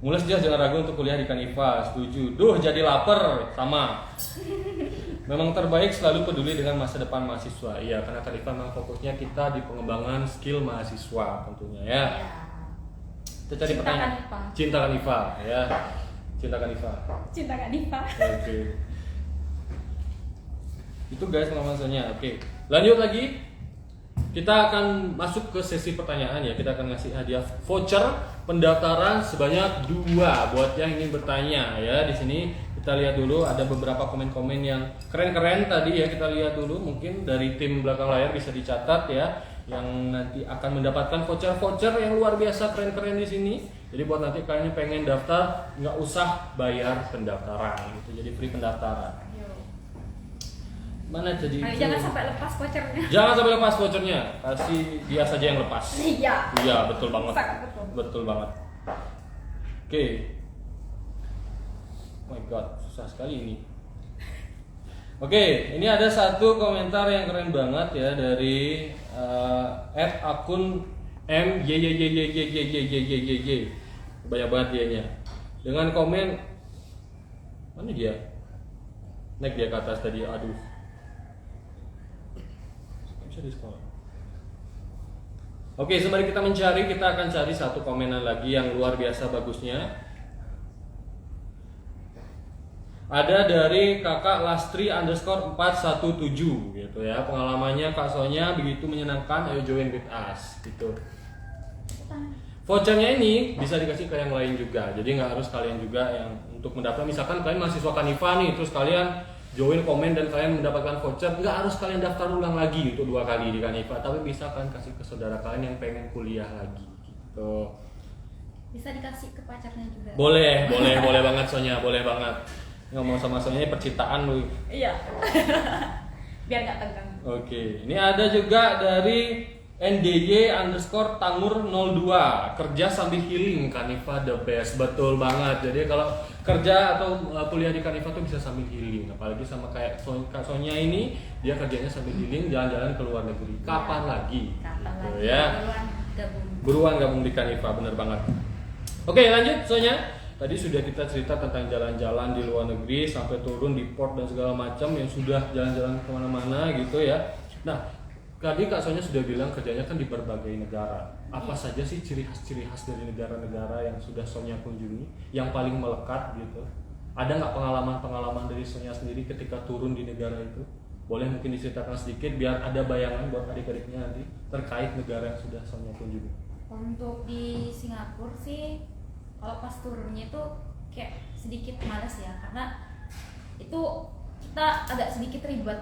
Mulai sejak jangan ragu untuk kuliah di Kanify, setuju. Duh, jadi lapar, sama. Memang terbaik selalu peduli dengan masa depan mahasiswa. Iya, karena Kanify memang fokusnya kita di pengembangan skill mahasiswa tentunya ya. Kita cari pertanyaan. Cinta Kanify ya. Cinta Kanify. Cinta Kanify. Oke. Itu guys pengalamannya. Oke. Lanjut lagi. Kita akan masuk ke sesi pertanyaan ya. Kita akan ngasih hadiah voucher pendaftaran sebanyak 2 buat yang ingin bertanya ya. Di sini kita lihat dulu ada beberapa komen-komen yang keren-keren tadi ya. Kita lihat dulu mungkin dari tim belakang layar bisa dicatat ya, yang nanti akan mendapatkan voucher-voucher yang luar biasa keren-keren di sini. Jadi buat nanti kalian yang pengen daftar nggak usah bayar pendaftaran gitu. Jadi free pendaftaran. Mana jadi itu? Jangan sampai lepas vouchernya. Jangan sampai lepas vouchernya. Kasih dia saja yang lepas. Iya. Iya, betul banget. Betul. Betul banget. Oke. Oh my god, susah sekali ini. Oke, ini ada satu komentar yang keren banget ya dari @akun MYYYYYYYYYY. Banyak banget dianya. Dengan komen mana dia? Naik dia ke atas tadi, aduh. Bisa di sekolah. Oke, sembari kita mencari, kita akan cari satu komenan lagi yang luar biasa bagusnya. Ada dari kakak Lastri _417 gitu ya. Pengalamannya Kak Sonya begitu menyenangkan, ayo join with us gitu. Vouchernya ini bisa dikasih ke yang lain juga. Jadi nggak harus kalian juga yang untuk mendaftar. Misalkan kalian mahasiswa Kanify nih, terus kalian join komen dan kalian mendapatkan voucher, nggak harus kalian daftar ulang lagi untuk 2 kali di Kanify, tapi bisa kalian kasih ke saudara kalian yang pengen kuliah lagi gitu. Bisa dikasih ke pacarnya juga. Boleh banget Sonya, boleh banget. Ngomong sama Sonya ini percintaan lu. Iya. Biar nggak tegang. Oke, ini ada juga dari NDY_Tangur02, kerja sambil healing, Kanify the best. Betul banget. Jadi kalau kerja atau kuliah di Kanify tuh bisa sambil healing. Apalagi sama kayak Kak Sonya ini, dia kerjanya sambil healing, jalan-jalan ke luar negeri. Kapan lagi? Kapan gitu, lagi? ya. Buruan gabung di Kanify, bener banget. Oke, lanjut Sonya. Tadi sudah kita cerita tentang jalan-jalan di luar negeri sampai turun di port dan segala macam yang sudah jalan-jalan kemana-mana gitu ya. Nah, tadi Kak Sonya sudah bilang kerjanya kan di berbagai negara. Apa saja sih ciri khas dari negara-negara yang sudah Sonya kunjungi, yang paling melekat gitu? Ada nggak pengalaman-pengalaman dari Sonya sendiri ketika turun di negara itu? Boleh mungkin diceritakan sedikit biar ada bayangan buat adik-adiknya nanti terkait negara yang sudah Sonya kunjungi. Untuk di Singapura sih, kalau pas turunnya itu kayak sedikit males ya, karena itu kita agak sedikit ribet.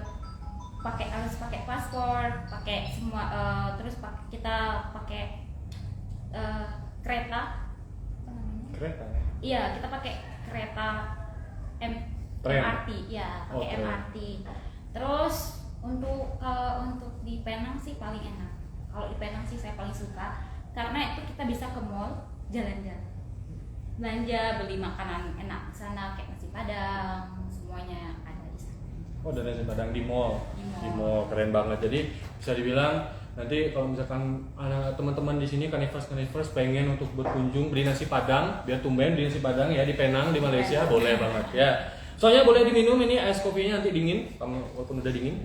Harus pakai paspor, pakai semua, terus kita pakai kereta. Kereta? Iya, kita pakai kereta Tren. MRT, ya, pakai Okay. MRT. Terus untuk di Penang sih paling enak. Kalau di Penang sih saya paling suka karena itu kita bisa ke mall, jalan-jalan, belanja, beli makanan enak di sana kayak nasi Padang, semuanya ada di sana. Oh, dan nasi Padang di mall. Di Di mall keren banget. Jadi bisa dibilang nanti kalau misalkan anak teman-teman di sini Kanifers pengen untuk berkunjung beli nasi Padang, biar tumben beli nasi Padang ya di Penang di Malaysia, boleh banget ya. Soalnya boleh diminum ini es kopinya nanti dingin, walaupun udah dingin.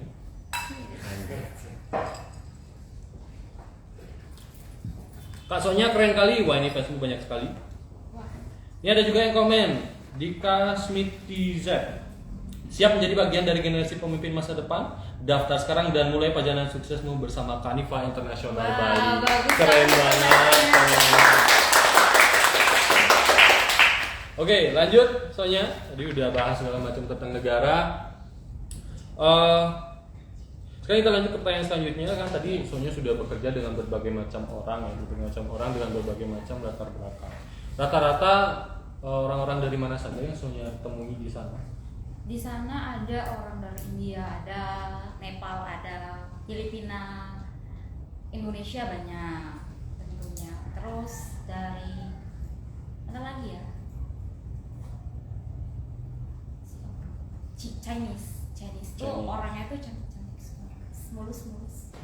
Kak Sonya keren kali, wah ini Facebook banyak sekali. Ini ada juga yang komen, Dika Smithy Z. Siap menjadi bagian dari generasi pemimpin masa depan? Daftar sekarang dan mulai perjalanan suksesmu bersama Kanify Internasional Bali. Keren banget. Oke, lanjut Sonya. Tadi udah bahas segala macam tentang negara. Sekarang kita lanjut ke pertanyaan selanjutnya kan. Tadi Sonya sudah bekerja dengan berbagai macam orang, dengan berbagai macam latar belakang. Rata-rata orang-orang dari mana saja yang Sonya temui di sana? Di sana ada orang dari India, ada Nepal, ada Filipina, Indonesia banyak tentunya. Terus dari mana lagi ya? Chinese tuh orangnya tuh cantik mulus.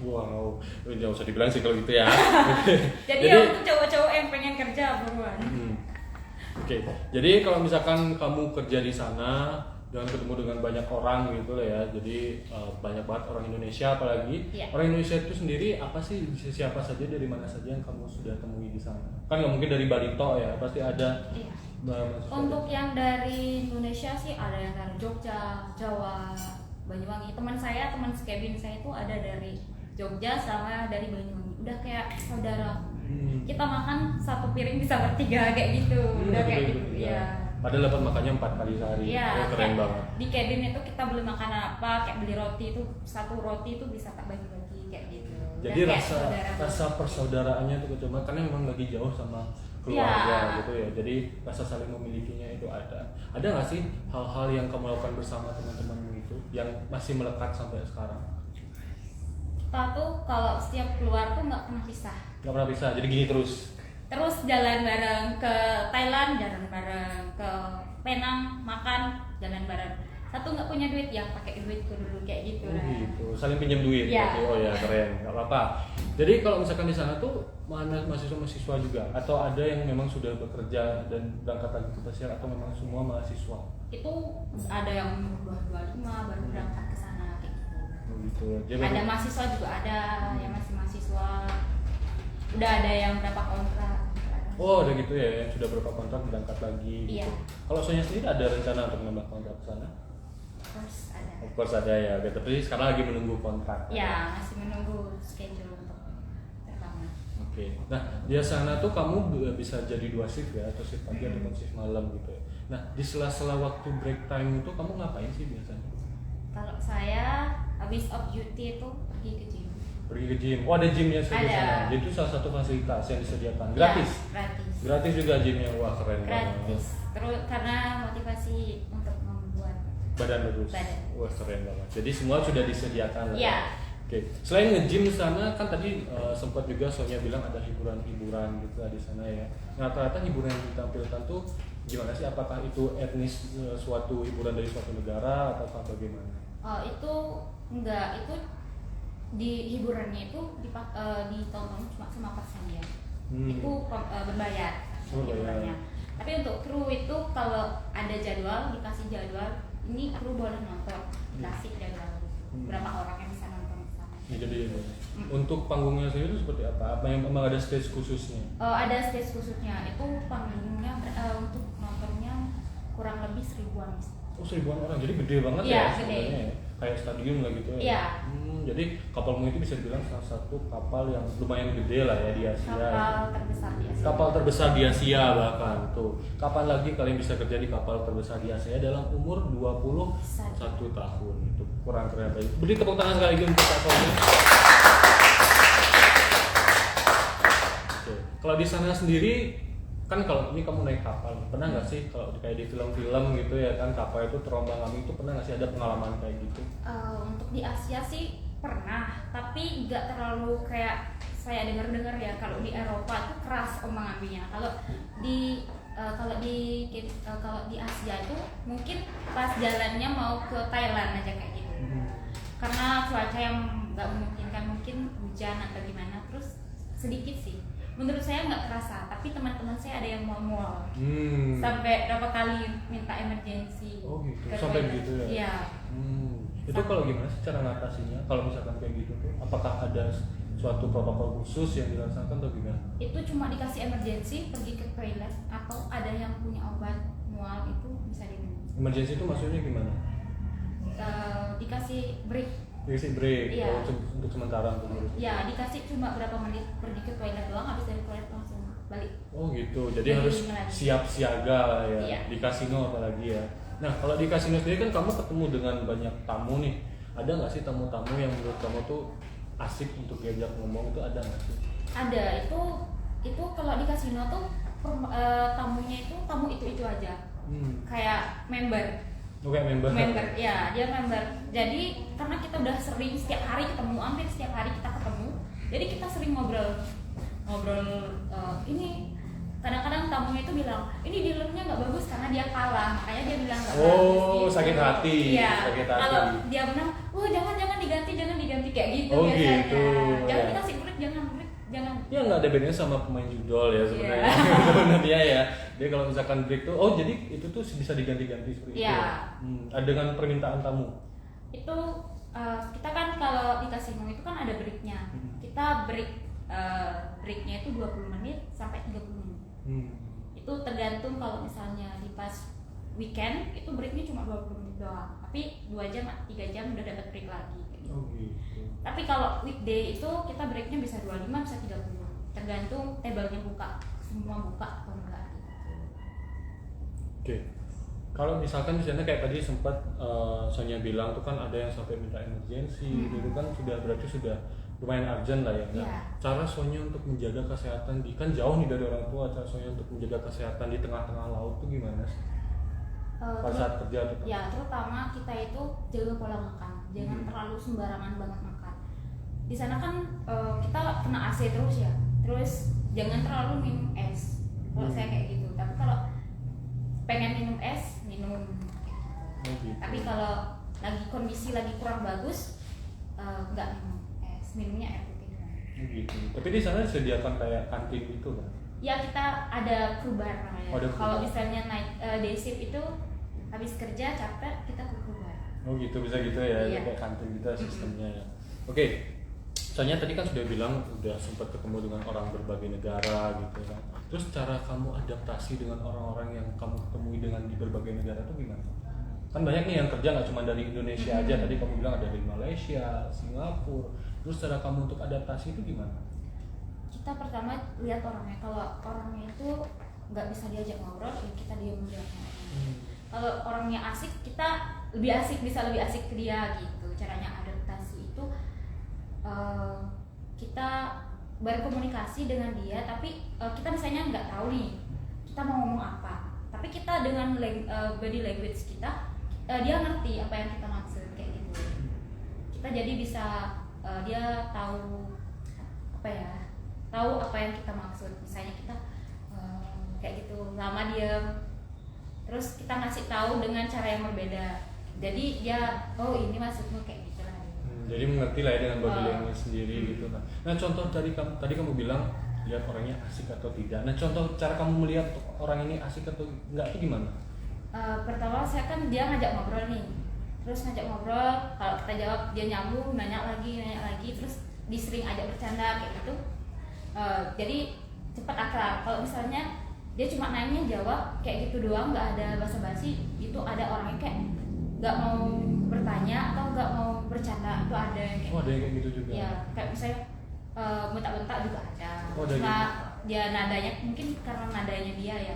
Wow, nggak usah dibilang sih kalau gitu ya. Jadi aku tuh cowok-cowok yang pengen kerja buruan. Oke, jadi kalau misalkan kamu kerja di sana dengan ketemu dengan banyak orang gitu lah ya, jadi banyak banget orang Indonesia apalagi. Orang Indonesia itu sendiri apa sih, siapa saja dari mana saja yang kamu sudah temui di sana? Kan nggak mungkin dari Bali tok ya, pasti ada. Untuk yang dari Indonesia sih ada yang dari Jogja, Jawa, Banyuwangi. Teman sekebin saya itu ada dari Jogja sama dari Banyuwangi. Udah kayak saudara. Kita makan satu piring bisa bertiga kayak gitu. Udah kayak gitu ya. Padahal dapat makannya 4 kali sehari. Iya, keren banget. Di cabin itu kita beli makanan apa, kayak beli roti itu satu roti itu bisa tak bagi-bagi kayak gitu. Jadi rasa persaudaraannya itu cuma karena memang lagi jauh sama keluarga gitu ya. Jadi rasa saling memilikinya itu ada. Ada nggak sih hal-hal yang kamu lakukan bersama teman-temanmu itu yang masih melekat sampai sekarang? Kita tuh kalau setiap keluar tuh nggak pernah pisah. Nggak pernah pisah. Jadi gini terus. Terus jalan bareng ke Thailand, jalan bareng ke Penang, makan, jalan bareng. Satu nggak punya duit ya pakai duitku dulu kayak gitu lah. Gitu, saling pinjam duit. Ya. Oh ya keren, nggak apa-apa. Jadi kalau misalkan di sana tuh mana mahasiswa juga atau ada yang memang sudah bekerja dan berangkat lagi ke pesiar atau memang semua mahasiswa? Itu ada yang umur 25 baru berangkat ke sana kayak gitu. Gitu. Ada mahasiswa juga ada yang masih mahasiswa. Udah ada yang berapa kontrak. Oh, udah gitu ya, sudah berapa kontrak berangkat lagi gitu. Iya. Kalau Sonya sendiri ada rencana untuk menambah kontrak ke sana? Of course ada ya, tapi sekarang lagi menunggu kontrak. Ya, masih menunggu schedule untuk terbang. Oke. Nah, di sana tuh kamu bisa jadi 2 shift ya, atau shift pagi ataupun shift malam gitu ya. Nah, di sela-sela waktu break time itu kamu ngapain sih biasanya? Kalau saya habis off duty itu pergi ke gym. Pergi ke gym. Oh, ada gymnya di sana. Jadi itu salah satu fasilitas yang disediakan. Gratis. Ya, gratis. Gratis juga gymnya. Wah, keren banget. Gratis. Terus karena motivasi untuk membuat badan bagus. Wah, keren banget. Jadi semua sudah disediakan lah. Iya. Oke. Selain nge-gym di sana kan tadi sempat juga Sonya bilang ada hiburan-hiburan gitu di sana ya. Nah, rata-rata hiburan yang ditampilkan tuh gimana sih? Apakah itu etnis suatu hiburan dari suatu negara atau bagaimana? Oh, itu enggak, itu di hiburannya itu ditonton cuma sama pasien. Itu berbayar hiburannya. Tapi untuk kru itu kalau ada jadwal, dikasih jadwal, ini kru boleh nonton, dikasih jadwal berapa orang yang bisa nonton di sana. Ya, jadi untuk panggungnya sendiri itu seperti apa? Apa yang memang ada stage khususnya? Ada stage khususnya. Itu panggungnya untuk nontonnya kurang lebih 1000-an. Oh, 1000-an orang, jadi gede banget ya sebenarnya ya? Kayak stadion lah gitu ya? Iya. Jadi kapalmu itu bisa dibilang salah satu kapal yang lumayan gede lah ya di Asia. Kapal terbesar di Asia. Kapal terbesar di Asia bahkan tuh. Kapan lagi kalian bisa kerja di kapal terbesar di Asia dalam umur 21 tahun? Itu kurang keren banget. Beri tepuk tangan sekali lagi untuk Kak Sonya. Oke. Kalau di sana sendiri kan kalau ini kamu naik kapal, pernah nggak sih kalau kayak di film-film gitu ya kan kapal itu terombang-ambing itu pernah nggak sih ada pengalaman kayak gitu? Untuk di Asia sih pernah, tapi nggak terlalu kayak saya dengar-dengar ya. Kalau di Eropa itu keras ombang-ambingnya. Kalau di Asia itu mungkin pas jalannya mau ke Thailand aja kayak gitu. Karena cuaca yang nggak memungkinkan, mungkin hujan atau gimana, terus sedikit sih. Menurut saya nggak kerasa, tapi teman-teman saya ada yang mual-mual. Sampai berapa kali minta emergency. Oh gitu, sampai gitu ya? Iya. Itu kalau gimana sih cara ngatasinya? Kalau misalkan kayak gitu tuh, apakah ada suatu protokol khusus yang dilaksanakan atau gimana? Itu cuma dikasih emergency, pergi ke toilet, atau ada yang punya obat mual itu bisa diminum. Emergency itu maksudnya gimana? Dikasih break. Dikasih break, Iya. untuk sementara untuk Ya, dikasih cuma berapa menit pergi ke toilet doang, habis dari toilet langsung balik. Oh gitu, jadi harus siap siaga lah ya. Iya. Di kasino apalagi ya. Nah kalau di kasino sendiri kan kamu ketemu dengan banyak tamu nih. Ada nggak sih tamu-tamu yang menurut kamu tuh asik untuk diajak ngomong, itu ada nggak sih? Ada, itu kalau di kasino tuh tamunya itu tamu itu aja. Kayak member. Oke, member. Ya, dia member. Jadi karena kita udah sering setiap hari ketemu, hampir setiap hari kita ketemu, Jadi kita sering ngobrol ini. Kadang-kadang tamunya itu bilang ini dealernya nggak bagus karena dia kalah, makanya dia bilang nggak bagus. Oh, gitu. sakit hati. Iya. Sakit hati. Kalau dia menang, jangan diganti kayak gitu Oh, biasanya. gitu. Jangan Ya. dikasih break, jangan. Ya nggak ada bedanya sama pemain judol ya sebenarnya. Iya. Sebenarnya ya. Dia kalau misalkan break tuh, oh jadi itu tuh bisa diganti-ganti seperti Iya. itu. Dengan permintaan tamu. Itu kita kan kalau di kasino itu kan ada breaknya. Kita breaknya itu 20 menit sampai 30 menit. Itu tergantung, kalau misalnya di pas weekend itu breaknya cuma 20 menit doang, tapi 2 jam 3 jam udah dapat break lagi kayak gitu. Oh gitu. Tapi kalau weekday itu kita breaknya bisa 25 bisa 30, tergantung tabelnya buka, semua buka atau enggak gitu. Oke. Kalau misalkan di sana kayak tadi sempat Sonya bilang tuh kan ada yang sampai minta emergency, itu kan berarti sudah lumayan urgent lah ya. Nah, Iya. cara Sonya untuk menjaga kesehatan kan jauh nih dari orang tua, cara Sonya untuk menjaga kesehatan di tengah-tengah laut tuh gimana sih? Pada saat kerja tuh. Ya, terutama kita itu jaga pola makan, jangan terlalu sembarangan banget makan. Di sana kan kita kena AC terus ya, terus jangan terlalu minum es. Kalau saya kayak gitu, tapi kalau pengen minum es, minum. Oh, gitu. Tapi kalau lagi kondisi lagi kurang bagus, nggak minum es, minumnya air putih doang. Oh, gitu. Tapi di sana disediakan kayak kantin gitu kan? Ya, kita ada crew bar namanya. Oh, ada crew Kalau bar. misalnya naik day shift itu habis kerja capek, kita ke crew bar. Oh gitu, bisa gitu ya, Iya. kayak kantin gitu sistemnya ya. Oke, soalnya tadi kan sudah bilang udah sempat ketemu dengan orang berbagai negara gitu kan. Terus cara kamu adaptasi dengan orang-orang yang kamu temui dengan di berbagai negara itu gimana? Kan banyak nih yang kerja nggak cuma dari Indonesia aja, tadi kamu bilang ada dari Malaysia, Singapura. Terus cara kamu untuk adaptasi itu gimana? Kita pertama lihat orangnya. Kalau orangnya itu nggak bisa diajak ngobrol, ya kita diam aja. Kalau orangnya asik, kita bisa lebih asik ke dia gitu. Caranya adaptasi itu kita berkomunikasi dengan dia, tapi kita misalnya nggak tahu nih kita mau ngomong apa, tapi kita dengan body language kita, dia ngerti apa yang kita maksud kayak gitu. Kita jadi bisa dia tahu apa yang kita maksud. Misalnya kita kayak gitu lama diam, terus kita ngasih tahu dengan cara yang berbeda, jadi dia ini maksudmu kayak gitu lah. Jadi mengerti lah ya dengan body language sendiri gitu kan. Nah contoh tadi kamu bilang lihat orangnya asik atau tidak. Nah contoh cara kamu melihat orang ini asik atau enggak itu gimana? Pertama saya kan dia ngajak ngobrol nih, terus ngajak ngobrol, kalau kita jawab dia nyambung, nanya lagi, terus disering ajak bercanda kayak gitu. Jadi cepat akrab. Kalau misalnya dia cuma nanya jawab kayak gitu doang, nggak ada basa-basi, itu ada orangnya kayak nggak mau bertanya atau nggak mau bercanda, itu ada yang kayak Oh ada yang kayak gitu juga. ya, kayak misalnya bentak-bentak juga ada. Oh, ada Cuma gitu. dia nadanya mungkin karena nadanya dia ya.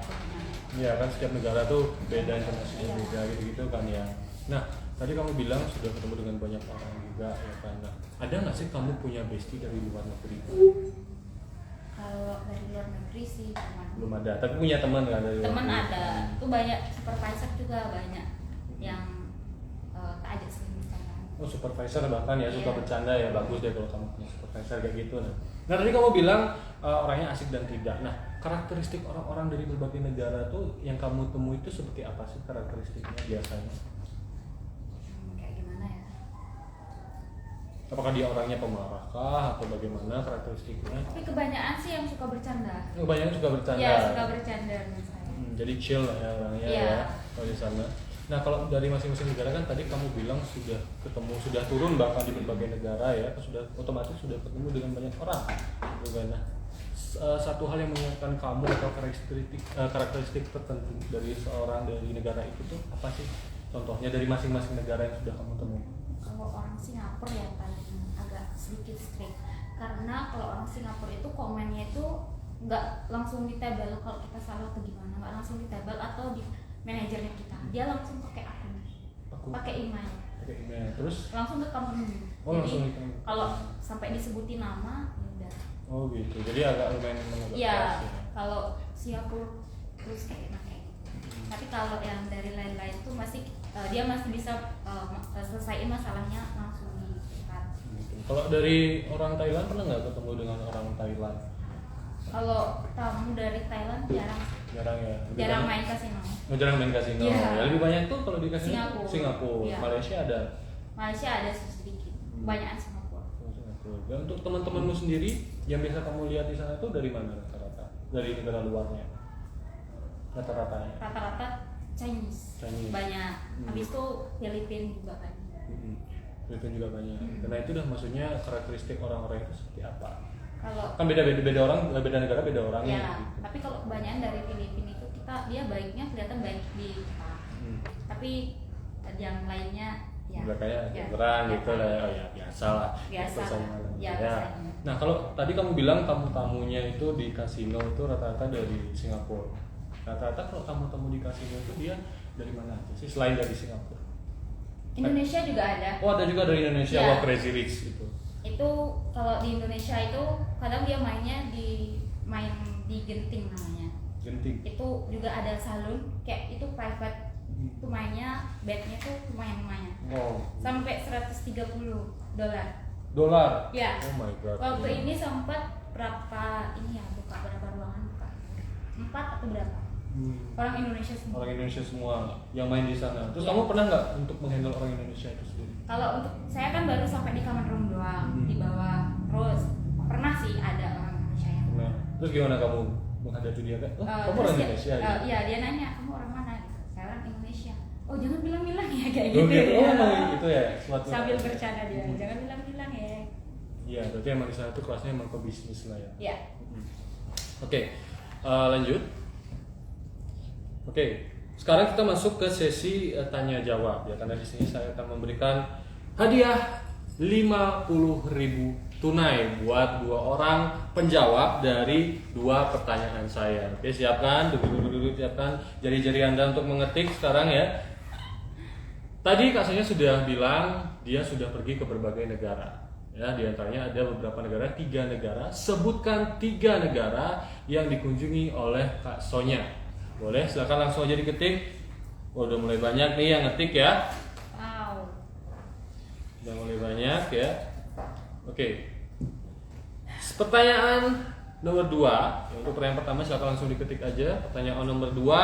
Iya kan setiap negara tuh beda, intonasinya Iya. beda gitu kan ya. Nah tadi kamu bilang sudah ketemu dengan banyak orang juga ya kan. Nah, ada nggak sih kamu punya bestie dari luar negeri? Kalau dari luar negeri sih Belum ada, tapi punya teman kan dari luar teman negeri? ada, itu banyak, supervisor juga banyak yang tak ajak sering bercanda. Oh supervisor bahkan ya suka Iya. bercanda ya, bagus deh kalau kamu punya supervisor kayak gitu. Nah tadi kamu bilang orangnya asik dan tidak. Nah karakteristik orang-orang dari berbagai negara tuh yang kamu temui itu seperti apa sih karakteristiknya biasanya? Kayak gimana ya? Apakah dia orangnya pemarah kah atau bagaimana karakteristiknya? Tapi kebanyakan sih yang suka bercanda. Kebanyakan suka bercanda. Iya, suka bercanda menurut saya. Jadi chill lah ya orangnya Iya. ya kalau di sana. Nah kalau dari masing-masing negara kan tadi kamu bilang sudah ketemu, sudah turun bahkan di berbagai negara ya, sudah otomatis sudah ketemu dengan banyak orang. Gitu kan. Nah, satu hal yang mengingatkan kamu atau karakteristik tertentu dari seorang dari negara itu tuh apa sih? Contohnya dari masing-masing negara yang sudah kamu temui. Kalau orang Singapura ya paling agak sedikit strict, karena kalau orang Singapura itu komennya itu nggak langsung di table kalau kita salah atau gimana, nggak langsung di table atau di manajernya kita, dia langsung pakai akun, pakai email, Terus langsung ke company. Oh, Jadi langsung ke company. kalau sampai disebutin nama ya udah. oh gitu, jadi agak lumayan mengadaptasi Iya, ya. kalau Singapura terus kayak gitu. Tapi kalau yang dari lain-lain tuh masih dia masih bisa selesaiin masalahnya langsung di kantor. dekat. Kalau dari orang Thailand pernah nggak ketemu dengan orang Thailand? Kalau tamu dari Thailand jarang, Jarang ya. Lebih jarang banyak- main kasino. Oh, jarang main kasino. Iya. Ya, lebih banyak tuh kalau di kasino Singapura. Singapura. Iya. Malaysia ada. Malaysia ada sedikit, banyakan Singapura. Oh, Singapura. Dan untuk teman-temanmu sendiri yang biasa kamu lihat di sana tuh dari mana rata-rata? Dari negara luarnya? Rata-ratanya. Rata-rata Chinese, Chinese. banyak. Habis itu Filipina juga kan. Itu juga banyak. Karena itu udah maksudnya karakteristik orang-orang itu seperti apa? Kalau Kan beda orang, beda negara beda orangnya. ya, gitu. tapi kalau kebanyakan dari Filipina itu dia baiknya kelihatan baik di kita. Tapi yang lainnya ya Kayak ya, beneran ya, gitu lah. Oh ya biasa lah. Biasa Persaingan. lah. Ya, Ya. persaingan. Nah kalau tadi kamu bilang tamu-tamunya itu di kasino itu rata-rata dari Singapura. Rata-rata kalau tamu-tamu di kasino itu dia dari mana aja sih selain dari Singapura? Indonesia juga ada. Oh ada juga dari Indonesia, Ya. wah Crazy Rich itu. Itu kalau di Indonesia itu kadang dia mainnya main di Genting namanya. Genting. Itu juga ada salon kayak itu private. Itu mainnya bednya tuh lumayan. Oh. Sampai $130. Dolar. Ya. Oh my god. Waktu ini sempat berapa ini ya buka berapa ruangan buka 4 atau berapa orang Indonesia semua. Orang Indonesia semua yang main di sana. Terus Iya. kamu pernah nggak untuk menghandle orang Indonesia itu sendiri? Kalau untuk saya kan baru sampai di common room doang di bawah. Terus pernah sih ada orang Indonesia yang Nah, terus gimana kamu menghadapi dia kan? Oh, kamu terus orang dia- Indonesia ya? iya dia nanya kamu orang mana gitu. Saya orang Indonesia. Oh jangan bilang-bilang ya kayak Oh, gitu, gitu. Oh, ya. emang itu ya suatu. Sambil bercanda dia jangan bilang-bilang ya. Iya, berarti emang di sana tuh kelasnya emang ke bisnis lah ya. Ya. Oke, lanjut. Oke, sekarang kita masuk ke sesi tanya jawab ya. Karena di sini saya akan memberikan hadiah 50.000 tunai buat 2 orang penjawab dari 2 pertanyaan saya. Oke, siapkan, duduk, siapkan jari-jari Anda untuk mengetik sekarang ya. Tadi Kak Sonya sudah bilang dia sudah pergi ke berbagai negara. Ya, di antaranya ada beberapa negara, 3 negara. Sebutkan 3 negara yang dikunjungi oleh Kak Sonya. Boleh, silakan langsung aja diketik. Oh, udah mulai banyak nih yang ngetik ya. Wow. Udah mulai banyak ya. Oke. Pertanyaan nomor 2. Untuk pertanyaan pertama silakan langsung diketik aja. Pertanyaan nomor 2.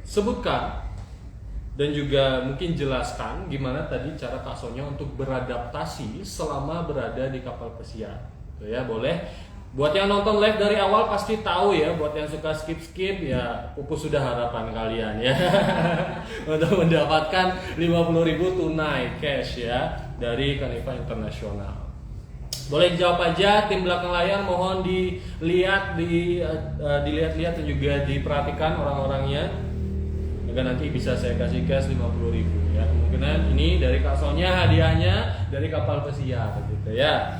Sebutkan dan juga mungkin jelaskan gimana tadi cara Kak Sonya untuk beradaptasi selama berada di kapal pesiar. Tuh ya, boleh. Buat yang nonton live dari awal pasti tahu ya. Buat yang suka skip ya pupus sudah harapan kalian ya. Untuk mendapatkan 50.000 tunai cash ya dari Kanifa Internasional. Boleh jawab aja, tim belakang layar mohon dilihat-lihat dan juga diperhatikan orang-orangnya. Agar nanti bisa saya kasih cash 50.000 ya. Kemungkinan ini dari Kak Sonya hadiahnya dari kapal pesiar gitu ya.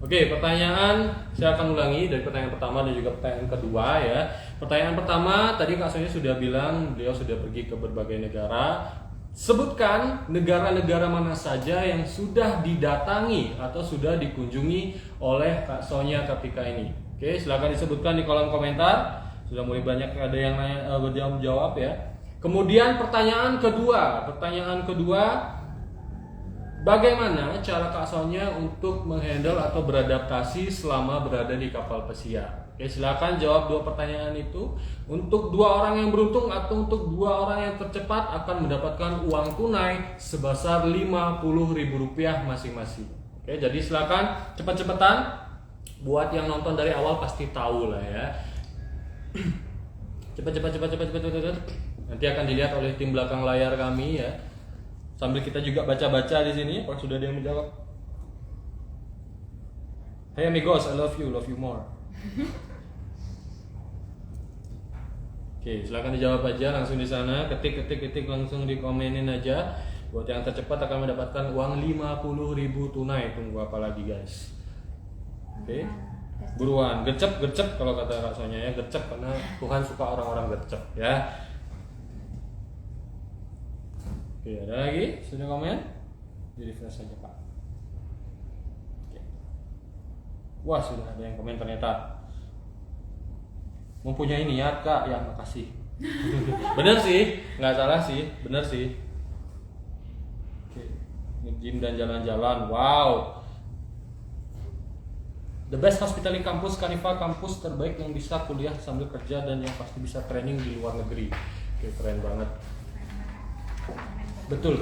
Oke, pertanyaan saya akan ulangi dari pertanyaan pertama dan juga pertanyaan kedua ya. Pertanyaan pertama tadi Kak Sonya sudah bilang beliau sudah pergi ke berbagai negara. Sebutkan negara-negara mana saja yang sudah didatangi atau sudah dikunjungi oleh Kak Sonya ketika ini. Oke, silakan disebutkan di kolom komentar. Sudah mulai banyak ada yang nanya, berjawab ya. Kemudian pertanyaan kedua, bagaimana cara Kak Sonya untuk menghandle atau beradaptasi selama berada di kapal pesiar? Oke, silakan jawab 2 pertanyaan itu. Untuk 2 orang yang beruntung atau untuk 2 orang yang tercepat akan mendapatkan uang tunai sebesar Rp50.000 masing-masing. Oke, jadi silakan cepet-cepetan. Buat yang nonton dari awal pasti tahu lah ya. Cepat. Nanti akan dilihat oleh tim belakang layar kami ya. Sambil kita juga baca-baca di sini. Apakah sudah ada yang menjawab? Hey amigos, I love you more. Oke, silakan dijawab aja langsung di sana. Ketik langsung dikomenin aja. Buat yang tercepat akan mendapatkan uang 50.000 tunai. Tunggu apa lagi guys? Oke. Buruan, gercep kalau kata Kak Sonya ya, gercep karena Tuhan suka orang-orang gercep ya. Oke, ada lagi? Sudah komen? Di refresh saja Pak. Oke. Wah, sudah ada yang komen ternyata. Mempunyai niat Kak, ya makasih. Bener sih, nggak salah sih, bener sih. gym dan jalan-jalan. Wow. The best hospitality campus, Kanifa kampus terbaik yang bisa kuliah sambil kerja dan yang pasti bisa training di luar negeri. Oke, keren banget. Betul.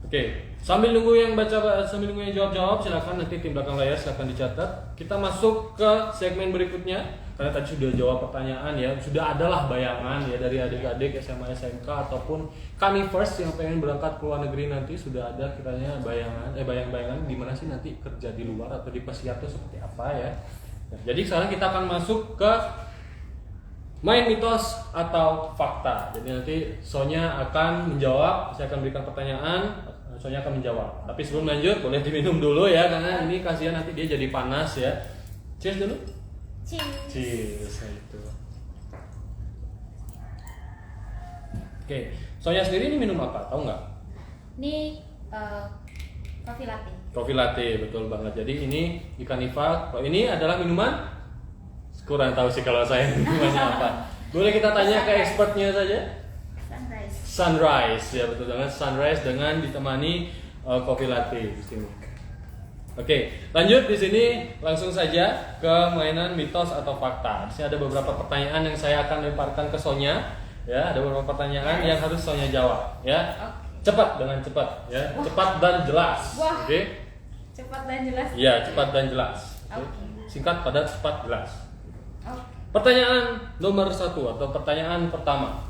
Oke, sambil nunggu yang jawab-jawab, silakan nanti tim belakang layar silakan dicatat. Kita masuk ke segmen berikutnya. Karena tadi sudah jawab pertanyaan ya, sudah adalah bayangan ya dari adik-adik SMA SMK ataupun kami first yang pengen berangkat ke luar negeri nanti sudah ada kiranya bayang-bayangan di mana sih nanti kerja di luar atau di pesiar itu seperti apa ya. Nah, jadi sekarang kita akan masuk ke main mitos atau fakta. Jadi nanti Sonya akan menjawab, saya akan berikan pertanyaan, Sonya akan menjawab. Tapi sebelum lanjut boleh diminum dulu ya karena ini kasihan nanti dia jadi panas ya. Cheers dulu. Cheers. Nah, itu. Oke, Sonya sendiri ini minum apa? Tahu nggak? Ini coffee latte. Coffee latte, betul banget. Jadi ini di Kanifa. Kalau ini adalah minuman, kurang tahu sih kalau saya minumannya apa. Boleh kita tanya ke expertnya saja? Sunrise, ya betul banget. Sunrise dengan ditemani coffee latte di sini. Oke, lanjut di sini langsung saja ke mainan mitos atau fakta. Di sini ada beberapa pertanyaan yang saya akan lemparkan ke Sonya. Ya, ada beberapa pertanyaan yang harus Sonya jawab. Ya, cepat dengan cepat. Ya, cepat dan jelas. Oke. Cepat dan jelas. Ya, cepat dan jelas. Singkat, padat, cepat, jelas. Pertanyaan nomor 1 atau pertanyaan pertama.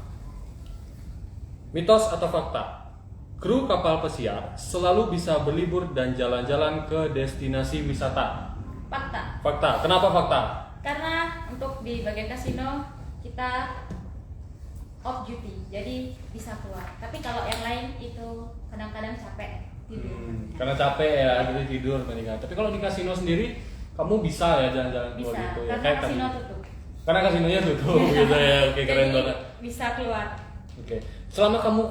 Mitos atau fakta? Kru kapal pesiar selalu bisa berlibur dan jalan-jalan ke destinasi wisata. Fakta. Fakta. Kenapa fakta? Karena untuk di bagian kasino kita off duty, jadi bisa keluar. Tapi kalau yang lain itu kadang-kadang capek tidur. Karena capek ya, jadi tidur mendingan. Tapi kalau di kasino sendiri, kamu bisa ya jalan-jalan keluar Bisa, gitu ya. karena Kayak kasino tadi. tutup. Karena kasinonya tutup gitu ya. Oke, keren Jadi, banget. bisa keluar. Oke. Selama kamu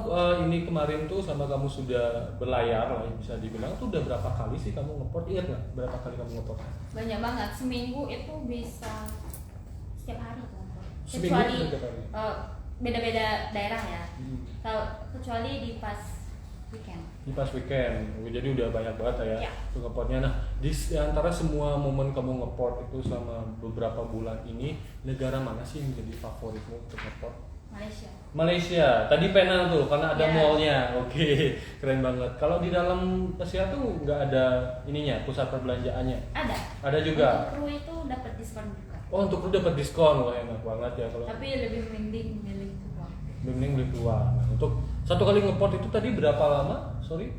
ini kemarin tuh sama kamu sudah berlayar lah bisa dibilang tuh udah berapa kali sih kamu ngeport? Ingat nggak berapa kali kamu ngeport? Banyak banget, seminggu itu bisa setiap hari. Seminggu Kecuali setiap hari? beda-beda daerah ya. Kalau kecuali di pas weekend. Di pas weekend, jadi udah banyak banget ya, Ya. tuh ngeportnya. Nah, di antara semua momen kamu ngeport itu selama beberapa bulan ini, negara mana sih yang menjadi favoritmu untuk ngeport? Malaysia. Tadi Penang tuh karena ada mallnya. Oke, keren banget. Kalau di dalam Asia tuh nggak ada ininya, pusat perbelanjaannya. Ada juga. Untuk kru itu dapat diskon juga. Oh, untuk lu dapat diskon, wah enak banget ya kalau. Tapi lebih mending milih keluar. Mending beli keluar. Nah, untuk satu kali ngeport itu tadi berapa lama? Sorry?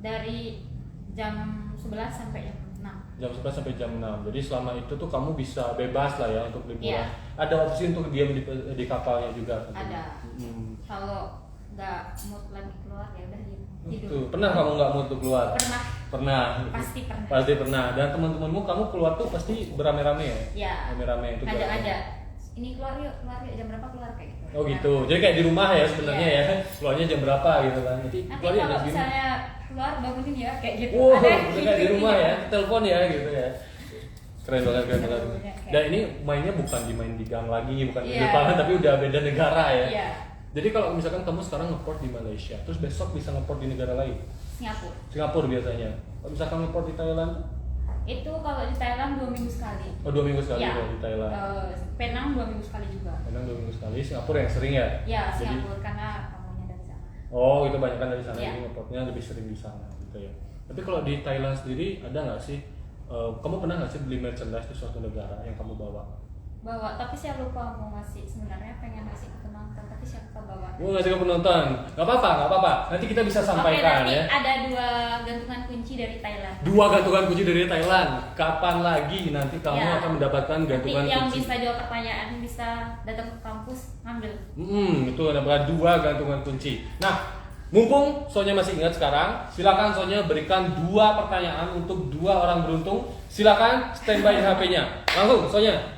Dari jam 11 sampai jam 6. Jam 11 sampai jam 6. Jadi selama itu tuh kamu bisa bebas lah ya untuk liburan. Iya. Ada opsi untuk diam di kapalnya juga. Ada. Kalau nggak mood lagi keluar ya udah tidur. Tuh, pernah kamu nggak mau untuk keluar? Pernah. Pernah. Pasti pernah. Pasti pernah. Dan teman-temanmu kamu keluar tuh pasti beramai-ramai ya? Ya. Rame-rame itu. Ngajak-ngajak. Ini keluar yuk, jam berapa keluar kayak gitu. Oh gitu. Jadi kayak di rumah ya sebenarnya ya. Keluarnya jam berapa gitu kan. Nanti Nanti keluar kalau jam segini. misalnya keluar bangunin ya kayak gitu. Wow, Ada udah kayak di rumah ya, telepon ya gitu ya. Keren banget. Dan ini mainnya bukan dimain di gang lagi, bukan di depan, tapi udah beda negara ya. Iya. Jadi kalau misalkan kamu sekarang ngeport di Malaysia, terus besok bisa ngeport di negara lain. Singapura biasanya. Kalau misalkan ngeport di Thailand? Itu kalau di Thailand 2 minggu sekali. Oh, 2 minggu sekali Ya. kalau di Thailand. Penang 2 minggu sekali juga. Penang 2 minggu sekali. Singapura yang sering ya? Ya, Singapura karena kamunya dari sana. Oh, itu banyak kan dari sana, Ya. jadi ngeportnya lebih sering di sana gitu ya. Tapi kalau di Thailand sendiri ada nggak sih? Kamu pernah nggak sih beli merchandise di suatu negara yang kamu bawa? Bawa, tapi saya lupa mau ngasih. Sebenarnya pengen ngasih ke penonton, tapi saya lupa bawa. Mau ngasih ke penonton? Nggak apa-apa. Nanti kita bisa sampaikan Oke, nanti ya. ada 2 gantungan kunci dari Thailand. 2 gantungan kunci dari Thailand. Kapan lagi nanti kamu Ya. akan mendapatkan gantungan Nanti yang kunci? bisa jawab pertanyaan bisa datang ke kampus ngambil. Itu ada 2 gantungan kunci. Nah, mumpung Sonya masih ingat sekarang, silakan Sonya berikan 2 pertanyaan untuk 2 orang beruntung. Silakan standby HP-nya. Langsung Sonya.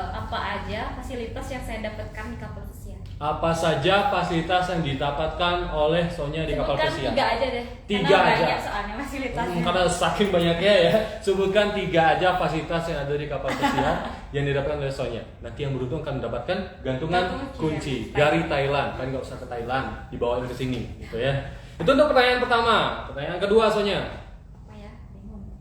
Apa aja fasilitas yang saya dapatkan di kapal pesiar? Apa saja fasilitas yang didapatkan oleh Sonya di kapal Sebutkan pesiar? 3 aja deh. 3 karena aja. banyak soalnya fasilitasnya. Karena saking banyaknya ya, sebutkan 3 aja fasilitas yang ada di kapal pesiar. yang didapatkan oleh Sonya. Nanti yang beruntung akan mendapatkan gantungan Gantungan kunci kunci dari Thailand. Kan nggak usah ke Thailand, dibawain ke sini, gitu ya. Itu untuk pertanyaan pertama. Pertanyaan kedua, Sonya. Apa ya? Bingung.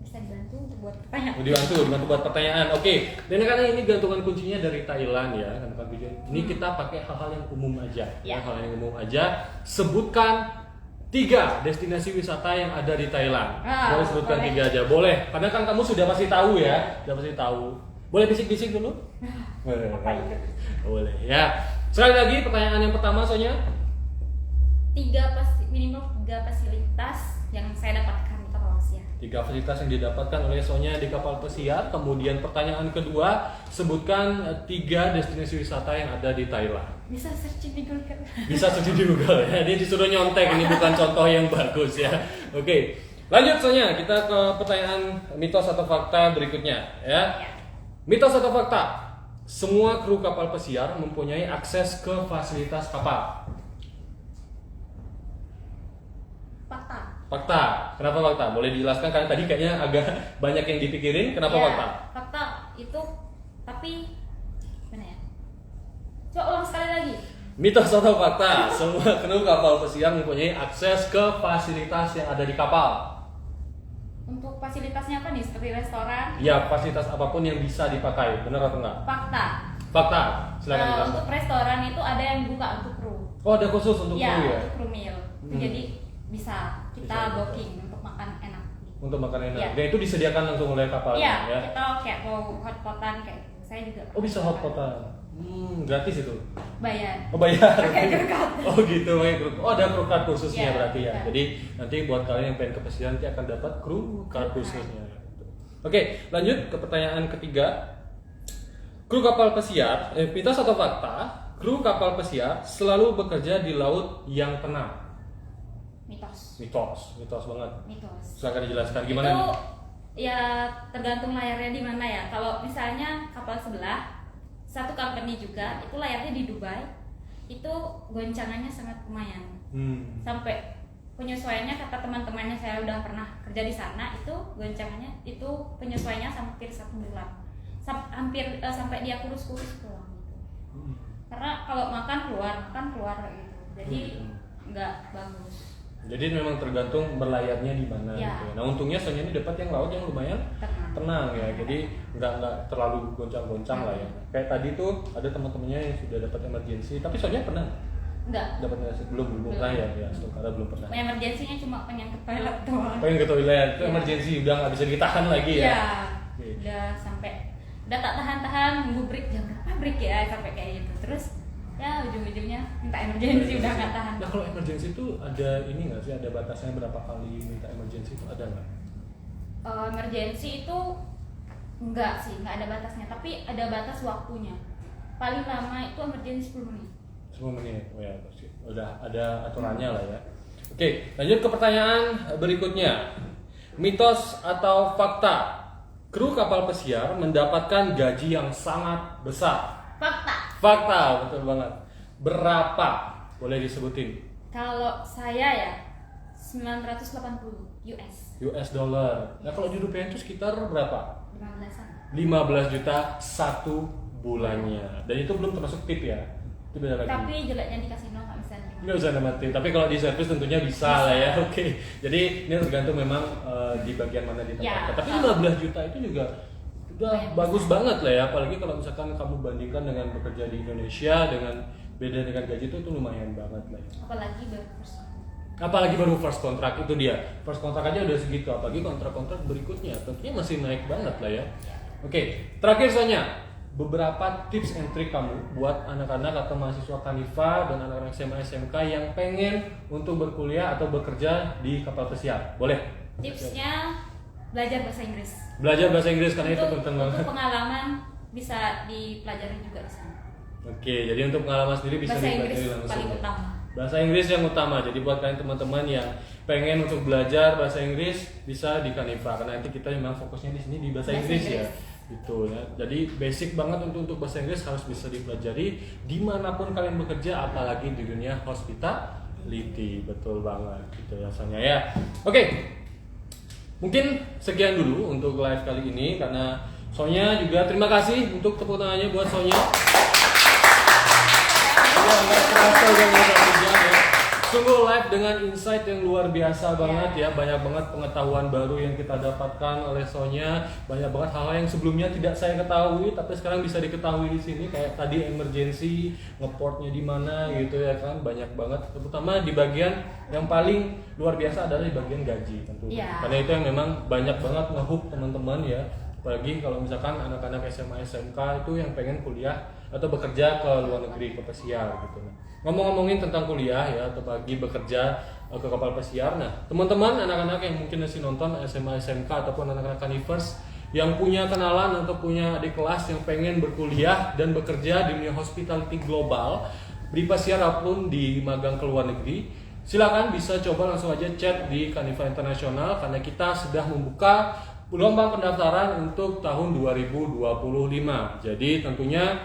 Bisa dibantu untuk buat pertanyaan. Dibantu buat pertanyaan. Oke. Dan karena ini gantungan kuncinya dari Thailand ya, gantungan kunci. Ini kita pakai hal-hal yang umum aja. Ya. Hal yang umum aja. Sebutkan 3 destinasi wisata yang ada di Thailand. Boleh sebutkan boleh. 3 aja. Boleh. Karena kan kamu sudah pasti tahu ya. Sudah pasti tahu. Boleh bisik-bisik dulu? Apa itu? Boleh ya. Sekali lagi pertanyaan yang pertama Sonya. Minimal 3 fasilitas yang saya dapatkan di kapal pesiar. 3 fasilitas yang didapatkan oleh Sonya di kapal pesiar. Kemudian pertanyaan kedua, sebutkan 3 destinasi wisata yang ada di Thailand. Bisa searching di Google kan? Bisa searching di Google ya. Ini disuruh nyontek, ini bukan contoh yang bagus ya. Oke. Lanjut Sonya, kita ke pertanyaan mitos atau fakta berikutnya ya. Mitos atau fakta? Semua kru kapal pesiar mempunyai akses ke fasilitas kapal. Fakta. Fakta. Kenapa fakta? Boleh dijelaskan karena tadi kayaknya agak banyak yang dipikirin. Kenapa Ya, fakta? Fakta itu, tapi mana ya? Coba ulang sekali lagi. Mitos atau fakta? Semua kru kapal pesiar mempunyai akses ke fasilitas yang ada di kapal. Untuk fasilitasnya apa nih? Seperti restoran? Ya, fasilitas apapun yang bisa dipakai. Benar atau enggak? Fakta. Fakta. Silakan jelaskan. Untuk restoran itu ada yang buka untuk kru. Oh, ada khusus untuk Ya, kru ya? untuk kru meal. Itu jadi bisa kita Bisa. booking untuk makan enak. Untuk makan enak. Ya. Dan itu disediakan langsung oleh kapalnya Iya, ya. kita kayak mau hotpotan kayak gitu. Saya juga. Oh, bisa hotpotan. Gratis itu. Bayar. Oh, bayar. Pakai kru card. Oh, gitu, pakai kru. Oh, ada kru card khususnya Iya, berarti ya. iya. Jadi nanti buat kalian yang pengen ke pesiar nanti akan dapat kru card khususnya. Oke, lanjut ke pertanyaan ketiga. Kru kapal pesiar, mitos atau fakta? Kru kapal pesiar selalu bekerja di laut yang tenang. Mitos. Mitos banget. Mitos. Silakan dijelaskan gimana Itu nih? ya tergantung layarnya di mana ya. Kalau misalnya kapal sebelah satu company juga itu layarnya di Dubai, itu goncangannya sangat lumayan. Sampai penyesuaiannya kata teman-temannya, saya udah pernah kerja di sana, itu goncangannya itu penyesuaiannya hampir 1 bulan. Sampai dia kurus-kurus pulang gitu. Karena kalau makan keluar gitu. Jadi nggak bagus. Jadi memang tergantung berlayarnya di mana Ya. gitu. Nah, untungnya Sonya ini dapat yang laut yang lumayan tenang ya. Jadi nggak terlalu goncang-goncang lah ya. Kayak tadi tuh ada teman-temannya yang sudah dapat emergency, tapi Sonya pernah Enggak. dapat emergency? Belum pernah ya, karena belum pernah. Emergensinya cuma pengen ke toilet doang. Pengen ke toilet, itu Ya. emergency udah nggak bisa ditahan lagi ya. Iya. Oke. Udah tak tahan-tahan, nunggu break jam berapa break ya sampai kayak gitu. Terus ya ujung-ujungnya minta emergency udah nggak tahan. Nah, kalau emergency itu ada ini nggak sih? Ada batasnya berapa kali minta emergency itu ada nggak? Emergency itu enggak sih, nggak ada batasnya, tapi ada batas waktunya. Paling lama itu emergency 10 menit. 10 menit, oh ya pasti. Udah ada aturannya lah ya. Oke, lanjut ke pertanyaan berikutnya. Mitos atau fakta? Kru kapal pesiar mendapatkan gaji yang sangat besar. Fakta, betul banget. Berapa? Boleh disebutin? Kalau saya ya 980 US dollar. Nah, kalau di rupiah itu sekitar berapa? 15-an. 15 juta satu bulannya. Dan itu belum termasuk tip ya. Itu beda lagi. Tapi jeleknya di kasino nggak bisa. Nggak usah nama tip. Tapi kalau di servis tentunya bisa lah ya. Oke. Jadi ini tergantung memang di bagian mana ditempatkan. Ya, Tapi 15 juta itu juga udah bagus banget lah ya. Apalagi kalau misalkan kamu bandingkan dengan bekerja di Indonesia dengan beda dengan gaji itu lumayan banget lah ya. Apalagi baru first kontrak itu dia. First kontrak aja udah segitu, apalagi kontrak-kontrak berikutnya tentunya masih naik banget lah ya. Oke, terakhir Sonya, beberapa tips and trick kamu buat anak-anak atau mahasiswa Kanifa dan anak-anak SMA SMK yang pengen untuk berkuliah atau bekerja di kapal pesiar. Boleh? Tipsnya belajar bahasa Inggris. Belajar bahasa Inggris karena itu penting banget. Untuk pengalaman bisa dipelajari juga di sana. Oke, jadi untuk pengalaman sendiri bisa Bahasa Inggris dipelajari langsung. paling utama. Bahasa Inggris yang utama. Jadi buat kalian teman-teman yang pengen untuk belajar bahasa Inggris bisa di Kanifa karena nanti kita memang fokusnya di sini di bahasa Inggris ya. Gitu ya. Jadi basic banget untuk bahasa Inggris harus bisa dipelajari dimanapun kalian bekerja, apalagi di dunia hospitality. Betul banget gitu ya Sonya ya. Oke. Mungkin sekian dulu untuk live kali ini karena Sonya juga terima kasih untuk tepuk tangannya buat Sonya. Ya, nggak terasa udah mau 1 jam ya. Sungguh live dengan insight yang luar biasa banget ya. Banyak banget pengetahuan baru yang kita dapatkan oleh Sonya. Banyak banget hal-hal yang sebelumnya tidak saya ketahui, tapi sekarang bisa diketahui di sini. Kayak tadi emergency, ngeportnya di mana gitu ya kan. Banyak banget. Terutama di bagian yang paling luar biasa adalah di bagian gaji tentunya. Karena itu yang memang banyak banget ngehook teman-teman ya. Apalagi kalau misalkan anak-anak SMA SMK itu yang pengen kuliah atau bekerja ke luar negeri, ke pesiar gitu. Ngomong-ngomongin tentang kuliah ya atau pagi bekerja ke kapal pesiar. Nah, teman-teman anak-anak yang mungkin masih nonton SMA SMK ataupun anak-anak Kanivers yang punya kenalan atau punya adik kelas yang pengen berkuliah dan bekerja di dunia hospitality global, di pesiar ataupun di magang ke luar negeri, silakan bisa coba langsung aja chat di Kaniva Internasional karena kita sudah membuka gelombang pendaftaran untuk tahun 2025. Jadi tentunya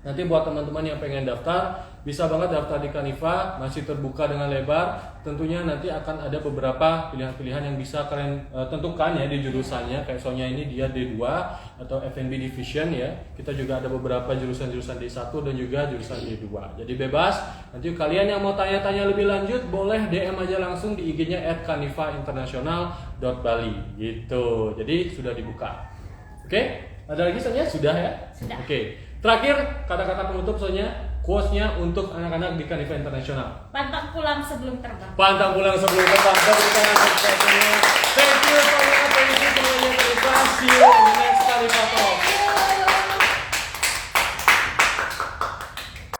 nanti buat teman-teman yang pengen daftar bisa banget daftar di Kaniva, masih terbuka dengan lebar. Tentunya nanti akan ada beberapa pilihan-pilihan yang bisa kalian tentukan ya di jurusannya. Kayak Sonya ini dia D2 atau F&B Division ya. Kita juga ada beberapa jurusan-jurusan D1 dan juga jurusan D2. Jadi bebas. Nanti kalian yang mau tanya-tanya lebih lanjut boleh DM aja langsung di IG-nya @kanivainternational.bali gitu. Jadi sudah dibuka. Oke? Ada lagi Sonya? Sudah ya? Sudah. Oke. Terakhir kata-kata penutup Sonya, quotes-nya untuk anak-anak di Kaniva Internasional. Pantang pulang sebelum terbang. Pantang pulang sebelum terbang. Tepuk tangan untuk Sonya.